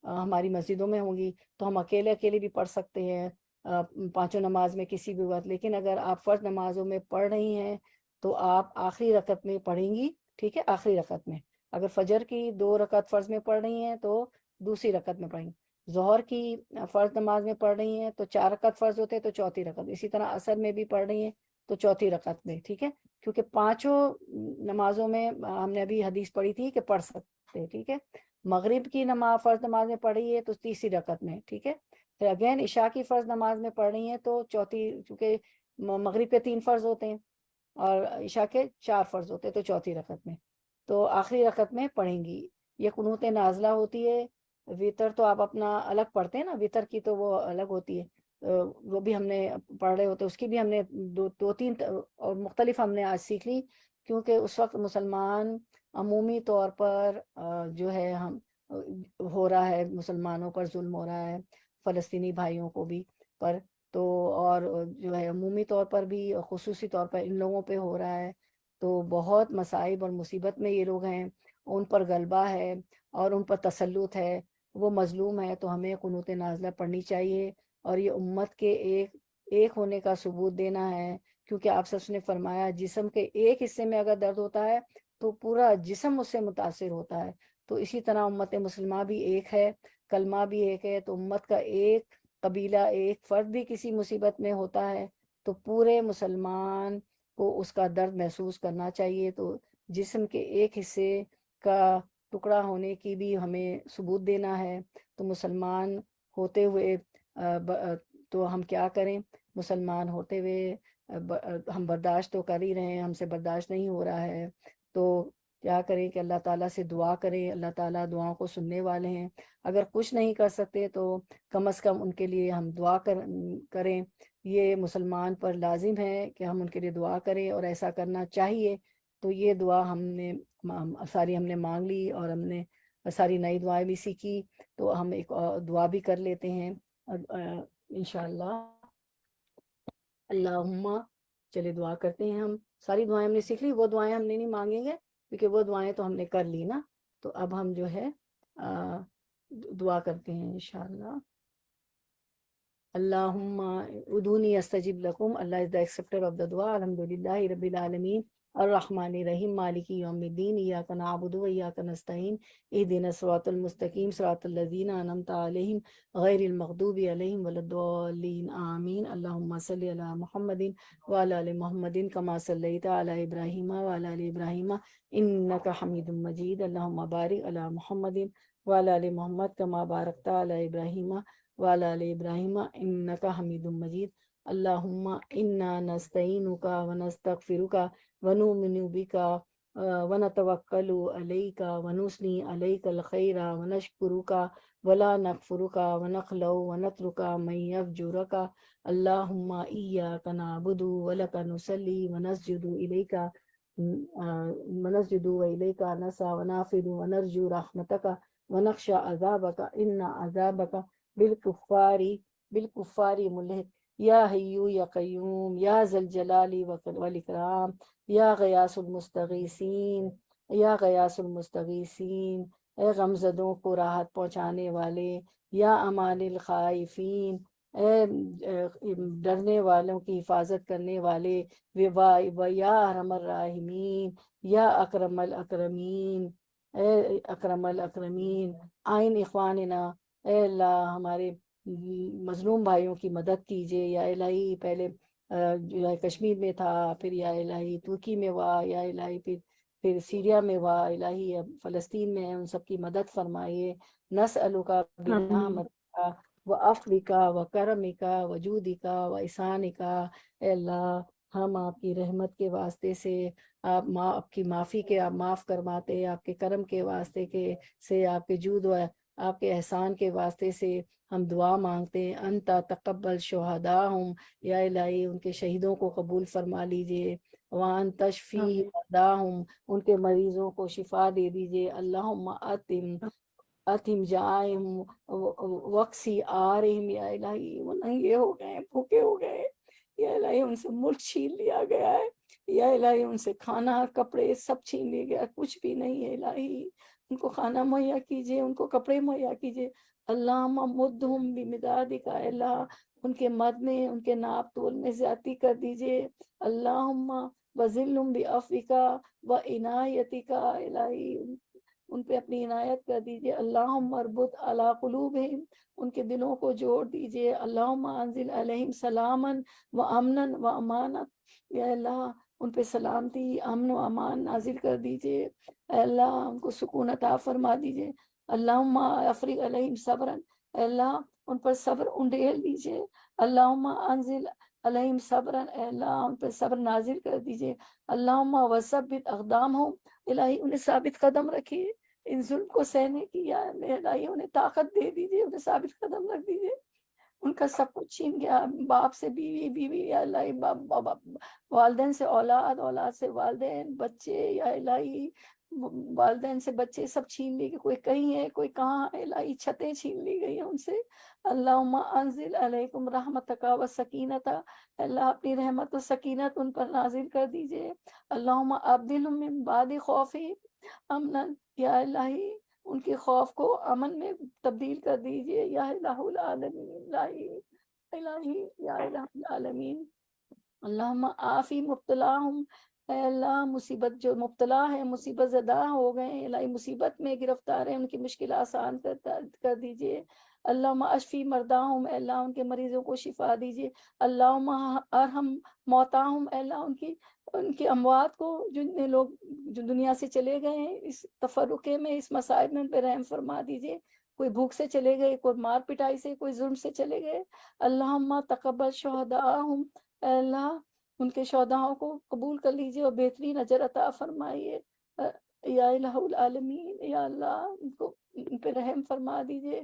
ہماری مسجدوں میں ہوں گی تو ہم اکیلے بھی پڑھ سکتے ہیں 5 نماز میں کسی بھی وقت. لیکن اگر آپ فرض نمازوں میں پڑھ رہی ہیں تو آپ آخری رکعت میں پڑھیں گی، ٹھیک ہے، آخری رکعت میں. اگر فجر کی 2 رکعت فرض میں پڑھ رہی ہیں تو دوسری رکعت میں پڑھیں گی. ظہر کی فرض نماز میں پڑھ رہی ہیں تو 4 رکعت فرض ہوتے ہیں تو چوتھی رکعت. اسی طرح عصر میں بھی پڑھ رہی ہیں تو چوتھی رکعت میں، ٹھیک ہے. کیونکہ 5 نمازوں میں ہم نے ابھی حدیث پڑھی تھی کہ پڑھ سکتے ہیں، ٹھیک ہے. مغرب کی فرض نماز میں پڑھ رہی ہے تو تیسری رکعت میں، ٹھیک ہے. پھر اگین عشاء کی فرض نماز میں پڑھ رہی ہیں تو چوتھی، چونکہ مغرب کے 3 فرض ہوتے ہیں اور عشاء کے 4 فرض ہوتے ہیں تو چوتھی رکعت میں، تو آخری رکعت میں پڑھیں گی. یہ قنوت نازلہ ہوتی ہے. وطر تو آپ اپنا الگ پڑھتے ہیں نا، وطر کی تو وہ الگ ہوتی ہے، وہ بھی ہم نے پڑھ رہے ہوتے، اس کی بھی ہم نے 2-3 اور مختلف ہم نے آج سیکھ لی. کیونکہ اس وقت مسلمان عمومی طور پر جو ہے ہم ہو رہا ہے، مسلمانوں پر ظلم ہو رہا ہے، فلسطینی بھائیوں کو بھی پر، تو اور جو ہے عمومی طور پر بھی خصوصی طور پر ان لوگوں پہ ہو رہا ہے. تو بہت مصائب اور مصیبت میں یہ لوگ ہیں، ان پر غلبہ ہے اور ان پر تسلط ہے، وہ مظلوم ہے. تو ہمیں قنوت نازلہ پڑھنی چاہیے اور یہ امت کے ایک ایک ہونے کا ثبوت دینا ہے، کیونکہ آپ سب نے فرمایا جسم کے ایک حصے میں اگر درد ہوتا ہے تو پورا جسم اس سے متاثر ہوتا ہے۔ تو اسی طرح امت مسلمہ بھی ایک ہے، کلمہ بھی ایک ہے، تو امت کا ایک قبیلہ، ایک فرد بھی کسی مصیبت میں ہوتا ہے تو پورے مسلمان کو اس کا درد محسوس کرنا چاہیے۔ تو جسم کے ایک حصے کا ٹکڑا ہونے کی بھی ہمیں ثبوت دینا ہے۔ تو مسلمان ہوتے ہوئے تو ہم کیا کریں؟ مسلمان ہوتے ہوئے ہم برداشت تو کر ہی رہے ہیں، ہم سے برداشت نہیں ہو رہا ہے، تو کیا کریں کہ اللہ تعالیٰ سے دعا کریں۔ اللہ تعالیٰ دعاؤں کو سننے والے ہیں۔ اگر کچھ نہیں کر سکتے تو کم از کم ان کے لیے ہم دعا کریں۔ یہ مسلمان پر لازم ہے کہ ہم ان کے لیے دعا کریں، اور ایسا کرنا چاہیے۔ تو یہ دعا ہم نے ساری ہم نے مانگ لی، اور ہم نے ساری نئی دعائیں بھی سیکھی، تو ہم ایک دعا بھی کر لیتے ہیں انشاءاللہ۔ اللہم، چلے دعا کرتے ہیں ہم۔ ساری دعائیں ہم نے سیکھ لی، وہ دعائیں ہم نے نہیں مانگیں گے کیونکہ وہ دعائیں تو ہم نے کر لی نا۔ تو اب ہم جو ہے دعا کرتے ہیں انشاءاللہ۔ اللہم ادونی استجب لکم، اللہ از the acceptor of the دعا۔ الحمدللہ رب العالمین الرحمن الرحیم مالک یوم الدین، ایاک نعبد و ایاک نستعین، اہدنا الصراط المستقیم صراط الذین انعمت علیہم غیر المغضوب علیہم ولا الضالین آمین۔ اللہم صلی علی محمد وعلی آل محمد کما صلیت علی ابراہیم وعلی آل ابراہیم انک حمید مجید۔ اللہم بارک علی محمد وعلی آل محمد کما بارکت علی ابراہیم وعلی آل ابراہیم انک حمید مجید۔ اللہم انا نستعینک ونستغفرک ونؤمن بک ونتوکل علیک ونثنی علیک الخیر ونشکرک ولا نکفرک ونخلع ونترک من یفجرک۔ اللہم ایاک نعبد ولک نصلی ونسجد الیک نسعی ونعبد ونرجو رحمتک ونخشى عذابک ان عذابک بالکفار ملحق۔ یا حیو یا قیوم یا ذا الجلال والاکرام، یا غیاث المستغیثین، یا غیاث المستغیثین، اے غمزدوں کو راحت پہنچانے والے، یا امان الخائفین، اے ڈرنے والوں کی حفاظت کرنے والے، و یا ارحم الراحمین، یا اکرم الاکرمین، اے اکرم الاکرمین، آئین اخواننا، اے اللہ ہمارے مظلوم بھائیوں کی مدد کیجئے۔ یا الہی پہلے جو ہے کشمیر میں تھا، پھر یا الہی ترکی میں ہوا، یا الہی پھر سیریا میں ہوا، الہی اب فلسطین میں ہے، ان سب کی مدد فرمائیے۔ نسألک آمین۔ برحمتک وعفوک وکرمک وجودک واحسانک، اے اللہ ہم آپ کی رحمت کے واسطے سے آپ کی معافی کے آپ معاف کرواتے، آپ کے کرم کے واسطے سے آپ کے جود و آپ کے احسان کے واسطے سے ہم دعا مانگتے ہیں۔ انت تقبل شہداہم، یا الہی ان کے شہیدوں کو قبول فرما لیجئے۔ وان تشفی آمین۔ مرداہم، ان کے مریضوں کو شفا دے دیجئے۔ اللہم اتم جائم وقسی آرہم، یا الہی وہ ننگے ہو گئے، بھوکے ہو گئے، یا الہی ان سے ملک چھین لیا گیا ہے، یا الہی ان سے کھانا کپڑے سب چھین لیا گیا، کچھ بھی نہیں ہے الہی، ان کو کھانا مہیا کیجئے، ان کو کپڑے مہیا کیجئے۔ اللہم مدہم بمدادک، اے اللہ ان کے مد میں، ان کے ناپ تول میں زیادتی کر دیجئے۔ اللہم وزلہم بعفوک وعنایتک، الہی ان پہ اپنی عنایت کر دیجئے۔ اللہم اربط علی قلوبہم، ان کے دلوں کو جوڑ دیجئے۔ اللہم انزل علیہم سلاما و امنا و امانت، یا اللہ ان پہ سلامتی، امن و امان نازل کر دیجئے۔ اے اللہ ان کو سکون عطا فرما دیجئے۔ اللہم افرغ علیہم صبرا، اے اللہ ان پر صبر انڈیل دیجئے۔ اللہم انزل علیہم صبرا، اے اللہ ان پر صبر نازل کر دیجئے۔ اللہم وثبت اقدامہم، الہی انہیں ثابت قدم رکھیے ان ظلم کو سہنے کی، یا الہی انہیں طاقت دے دیجئے، انہیں ثابت قدم رکھ دیجئے۔ ان کا سب کچھ چھین گیا، باپ سے بیوی، بیوی یا الہی والدین سے اولاد، اولاد سے والدین، بچے یا الہی والدین سے بچے سب چھین لی گئے، کوئی کہیں ہے کوئی کہاں ہے، الہی چھتیں چھین لی گئی ہیں ان سے۔ اللہم انزل علیکم رحمتک و سکینت، اللہ اپنی رحمت و سکینت ان پر نازل کر دیجئے۔ اللہم ابدلہم من بعد خوف امنا، یا الہی ان کے خوف کو امن میں تبدیل کر دیجئے، یا الہ العالمین۔ الہی الہی یا الہ العالمین اللہم آفی مبتلاہم، اے اللہ مصیبت جو مبتلا ہے، مصیبت زدہ ہو گئے ہیں، الہی مصیبت میں گرفتار ہیں، ان کی مشکل آسان کر دیجئے۔ اللہم اشفی مرداہم، اے اللہ ان کے مریضوں کو شفا دیجئے۔ اللہم ارحم موتاہم، اے اللہ ان کی اموات کو، جن لوگ جو دنیا سے چلے گئے ہیں اس تفرقے میں، اس مصائب میں، ان پہ رحم فرما دیجئے۔ کوئی بھوک سے چلے گئے، کوئی مار پٹائی سے، کوئی ظلم سے چلے گئے۔ اللہم تقبل شہداءہم، اے اللہ ان کے شہداؤں کو قبول کر لیجئے اور بہترین اجر عطا فرمائیے۔ یا الہ العالمین، یا اللہ ان پہ رحم فرما دیجئے۔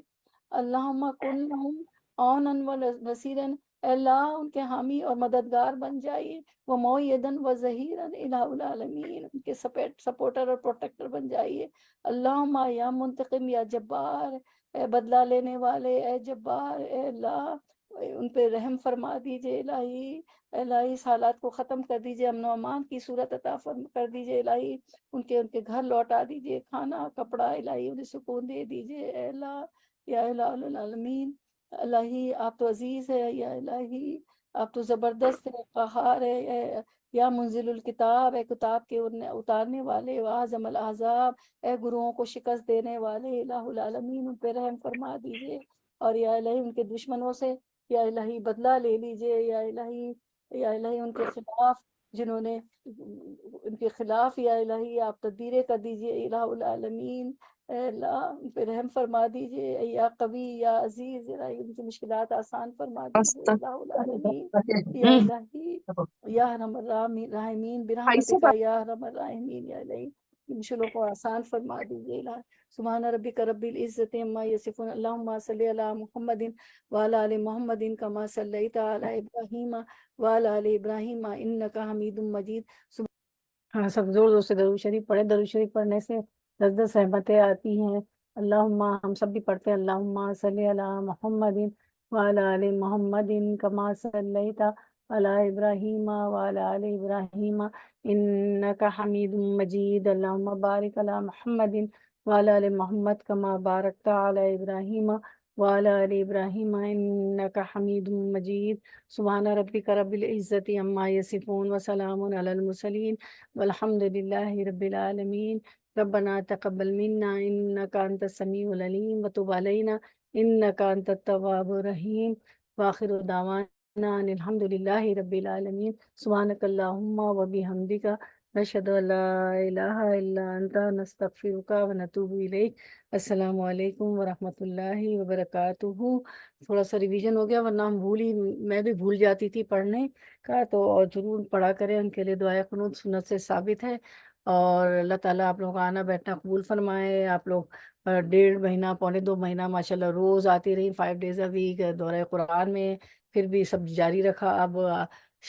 اللہم کن لہم عونا و نصیرا، اے اللہ ان کے حامی اور مددگار بن جائیے۔ وہ معیدن و ظہیرا، الہ العالمین ان کے سپورٹر اور پروٹیکٹر بن جائیے۔ اللہم یا منتقم یا جبار، اے بدلہ لینے والے، اے جبار، اے اللہ ان پہ رحم فرما دیجئے۔ الہی اس حالات کو ختم کر دیجئے، امن و امان کی صورت عطا کر دیجئے۔ الہی ان کے گھر لوٹا دیجئے، کھانا کپڑا الہی انہیں سکون دے دیجئے۔ اے اللہ یا الہ العالمین، الہی آپ تو عزیز ہے، یا الہی آپ تو زبردست ہے، قہار ہے، یا منزل الکتاب، اے کتاب کے اتارنے والے، واعظم الاحزاب، اے گروہوں کو شکست دینے والے، الہ العالمین ان پہ رحم فرما دیجئے۔ اور یا الہی ان کے دشمنوں سے یا الہی بدلہ لے لیجئے، یا الہی ان کے خلاف جنہوں نے ان کے خلاف، یا الہی آپ تدبیریں کر دیجئے، الہ العالمین۔ اے اللہ ان پہ رحم فرما دیجئے، یا قوی یا عزیز، الہی ان کی مشکلات آسان فرما دیجئے، الہ العالمین۔ یا الہی یا ارحم الراحمین برحمتک یا ارحم الراحمین، یا الہی مشکلوں کو آسان فرما دیجئے۔ الہ سبحان ربک رب العزت عما یصفون، اللہم صلی علی محمد وعلی آل محمد کما صلیت علی ابراہیم وعلی آل ابراہیم انک حمید مجید۔ ہاں سب زور زور سے درود شریف پڑھے، درود شریف پڑھنے سے 10 رحمتیں آتی ہیں۔ اللہم ہم سب بھی پڑھتے ہیں، اللہم صلی علی محمد وعلی آل محمد کما صلیت علی ابراہیم وعلی آل ابراہیم انک حمید مجید۔ اللہم بارک علی محمد وعلی آل محمد کما بارکت علی ابراہیم وعلی آل ابراہیم انک حمید مجید۔ سبحان ربک رب العزت عما یصفون وسلام علی المرسلین والحمد للہ رب العالمین۔ ربنا تقبل منا انک انت السمیع العلیم وتب علینا انک انت التواب الرحیم، وآخر دعوانا ان الحمد للہ رب العالمین۔ سبحانک اللہم وبحمدک، نشہد ان لا الہ الا انت، نستغفرک ونتوب الیک۔ السلام علیکم ورحمۃ اللہ وبرکاتہ۔ تھوڑا سا ریویژن ہو گیا، ورنہ میں بھی بھول جاتی تھی پڑھنے کا، تو اور ضرور پڑھا کریں، ان کے لیے دعائے قنوت سنت سے ثابت ہے۔ اور اللہ تعالیٰ آپ لوگ کا آنا بیٹھنا قبول فرمائے۔ آپ لوگ 1.5 مہینہ پونے 2 مہینہ ماشاءاللہ روز آتی رہی، 5 days a week دورہ قرآن میں، پھر بھی سب جاری رکھا۔ اب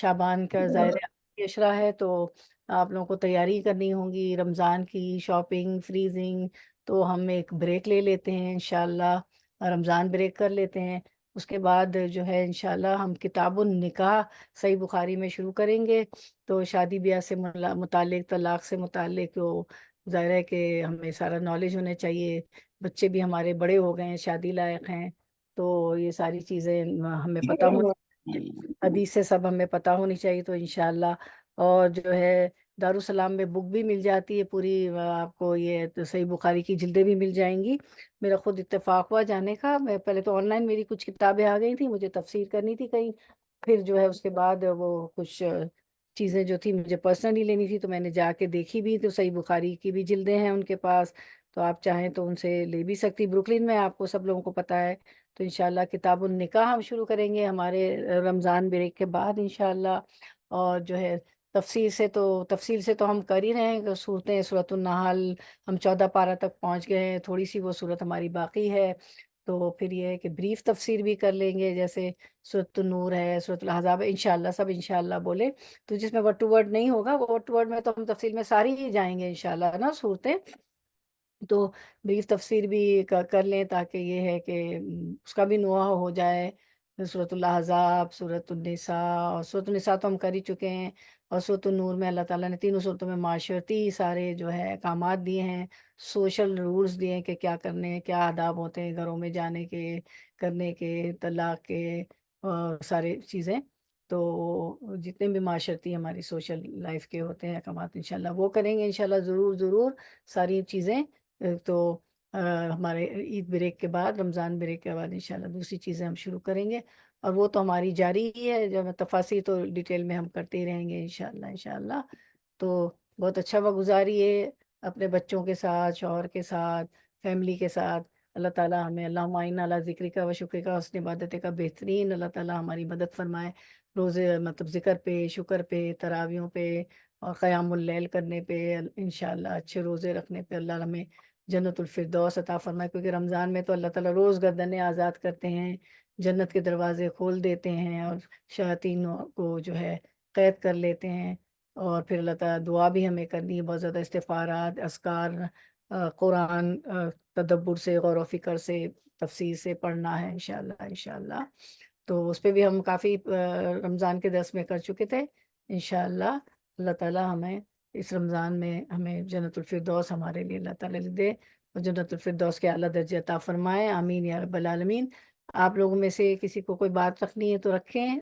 شعبان کا ظاہر اشرا ہے، تو آپ لوگوں کو تیاری کرنی ہوگی رمضان کی، شاپنگ، فریزنگ، تو ہم ایک بریک لے لیتے ہیں انشاءاللہ، رمضان بریک کر لیتے ہیں۔ اس کے بعد جو ہے انشاءاللہ ہم کتاب النکاح صحیح بخاری میں شروع کریں گے۔ تو شادی بیاہ سے متعلق، طلاق سے متعلق، تو ظاہر ہے کہ ہمیں سارا نالج ہونے چاہیے۔ بچے بھی ہمارے بڑے ہو گئے ہیں، شادی لائق ہیں، تو یہ ساری چیزیں ہمیں پتہ ہونی چاہیے، حدیث سے سب ہمیں پتہ ہونی چاہیے، تو انشاءاللہ۔ اور جو ہے دارالسلام میں بک بھی مل جاتی ہے پوری، آپ کو یہ تو صحیح بخاری کی جلدیں بھی مل جائیں گی۔ میرا خود اتفاق ہوا جانے کا، میں پہلے تو آن لائن میری کچھ کتابیں آ گئی تھیں، مجھے تفسیر کرنی تھی کہیں، پھر جو ہے اس کے بعد وہ کچھ چیزیں جو تھی مجھے پرسنلی لینی تھی، تو میں نے جا کے دیکھی بھی، تو صحیح بخاری کی بھی جلدیں ہیں ان کے پاس، تو آپ چاہیں تو ان سے لے بھی سکتی۔ بروکلین میں آپ کو سب لوگوں کو پتہ ہے۔ تو انشاءاللہ کتاب النکاح ہم شروع کریں گے ہمارے رمضان بریک کے بعد انشاءاللہ۔ اور جو ہے تفصیل سے تو ہم کر ہی رہے ہیں، صورتیں سورۃ النحل ہم 14 پارہ تک پہنچ گئے ہیں، تھوڑی سی وہ صورت ہماری باقی ہے، تو پھر یہ ہے کہ بریف تفسیر بھی کر لیں گے، جیسے سورۃ النور ہے، سورۃ الاحزاب ہے، انشاءاللہ سب انشاءاللہ بولے تو جس میں ورڈ ٹو ورڈ نہیں ہوگا، وہ ورڈ ٹو ورڈ میں تو ہم تفصیل میں ساری ہی جائیں گے انشاءاللہ نا صورتیں، تو بریف تفسیر بھی کر لیں، تاکہ یہ ہے کہ اس کا بھی نوحہ ہو جائے۔ سورۃ الاحزاب، سورۃ النساء، اور سورۃ النساء تو ہم کر ہی چکے ہیں، اور سورۃ النور میں اللہ تعالیٰ نے تینوں صورتوں میں معاشرتی سارے جو ہے احکامات دیے ہیں، سوشل رولز دیے ہیں کہ کیا کرنے ہیں، کیا آداب ہوتے ہیں گھروں میں جانے کے، کرنے کے، طلاق کے، سارے چیزیں، تو جتنے بھی معاشرتی ہماری سوشل لائف کے ہوتے ہیں احکامات انشاءاللہ وہ کریں گے انشاءاللہ، ضرور ضرور ساری چیزیں۔ تو ہمارے عید بریک کے بعد، رمضان بریک کے بعد انشاءاللہ دوسری چیزیں ہم شروع کریں گے، اور وہ تو ہماری جاری ہی ہے، جب تفاصیل تو ڈیٹیل میں ہم کرتے ہی رہیں گے انشاءاللہ انشاءاللہ۔ تو بہت اچھا وقت گزاریے اپنے بچوں کے ساتھ، شوہر کے ساتھ، فیملی کے ساتھ۔ اللہ تعالیٰ ہمیں، اللہم اعنا علی ذکرک و شکرک و حسن عبادتک کا بہترین اللہ تعالیٰ ہماری مدد فرمائے، روزے مطلب ذکر پہ، شکر پہ، تراویحوں پہ، اور قیام اللیل کرنے پہ، انشاءاللہ اچھے روزے رکھنے پہ اللہ ہمیں جنت الفردوس عطا فرمائے، کیونکہ رمضان میں تو اللہ تعالیٰ روز گردنیں آزاد کرتے ہیں، جنت کے دروازے کھول دیتے ہیں، اور شیاطین کو جو ہے قید کر لیتے ہیں۔ اور پھر اللہ تعالیٰ دعا بھی ہمیں کرنی ہے، بہت زیادہ استغفارات، اذکار، قرآن تدبر سے، غور و فکر سے، تفسیر سے پڑھنا ہے انشاءاللہ انشاءاللہ۔ تو اس پہ بھی ہم کافی رمضان کے درس میں کر چکے تھے انشاءاللہ۔ اللہ تعالیٰ ہمیں اس رمضان میں ہمیں جنت الفردوس ہمارے لیے اللہ تعالیٰ دے، اور جنت الفردوس کے اعلیٰ درجے عطا فرمائے، آمین یا رب العالمین۔ آپ لوگوں میں سے کسی کو کوئی بات رکھنی ہے تو رکھیں۔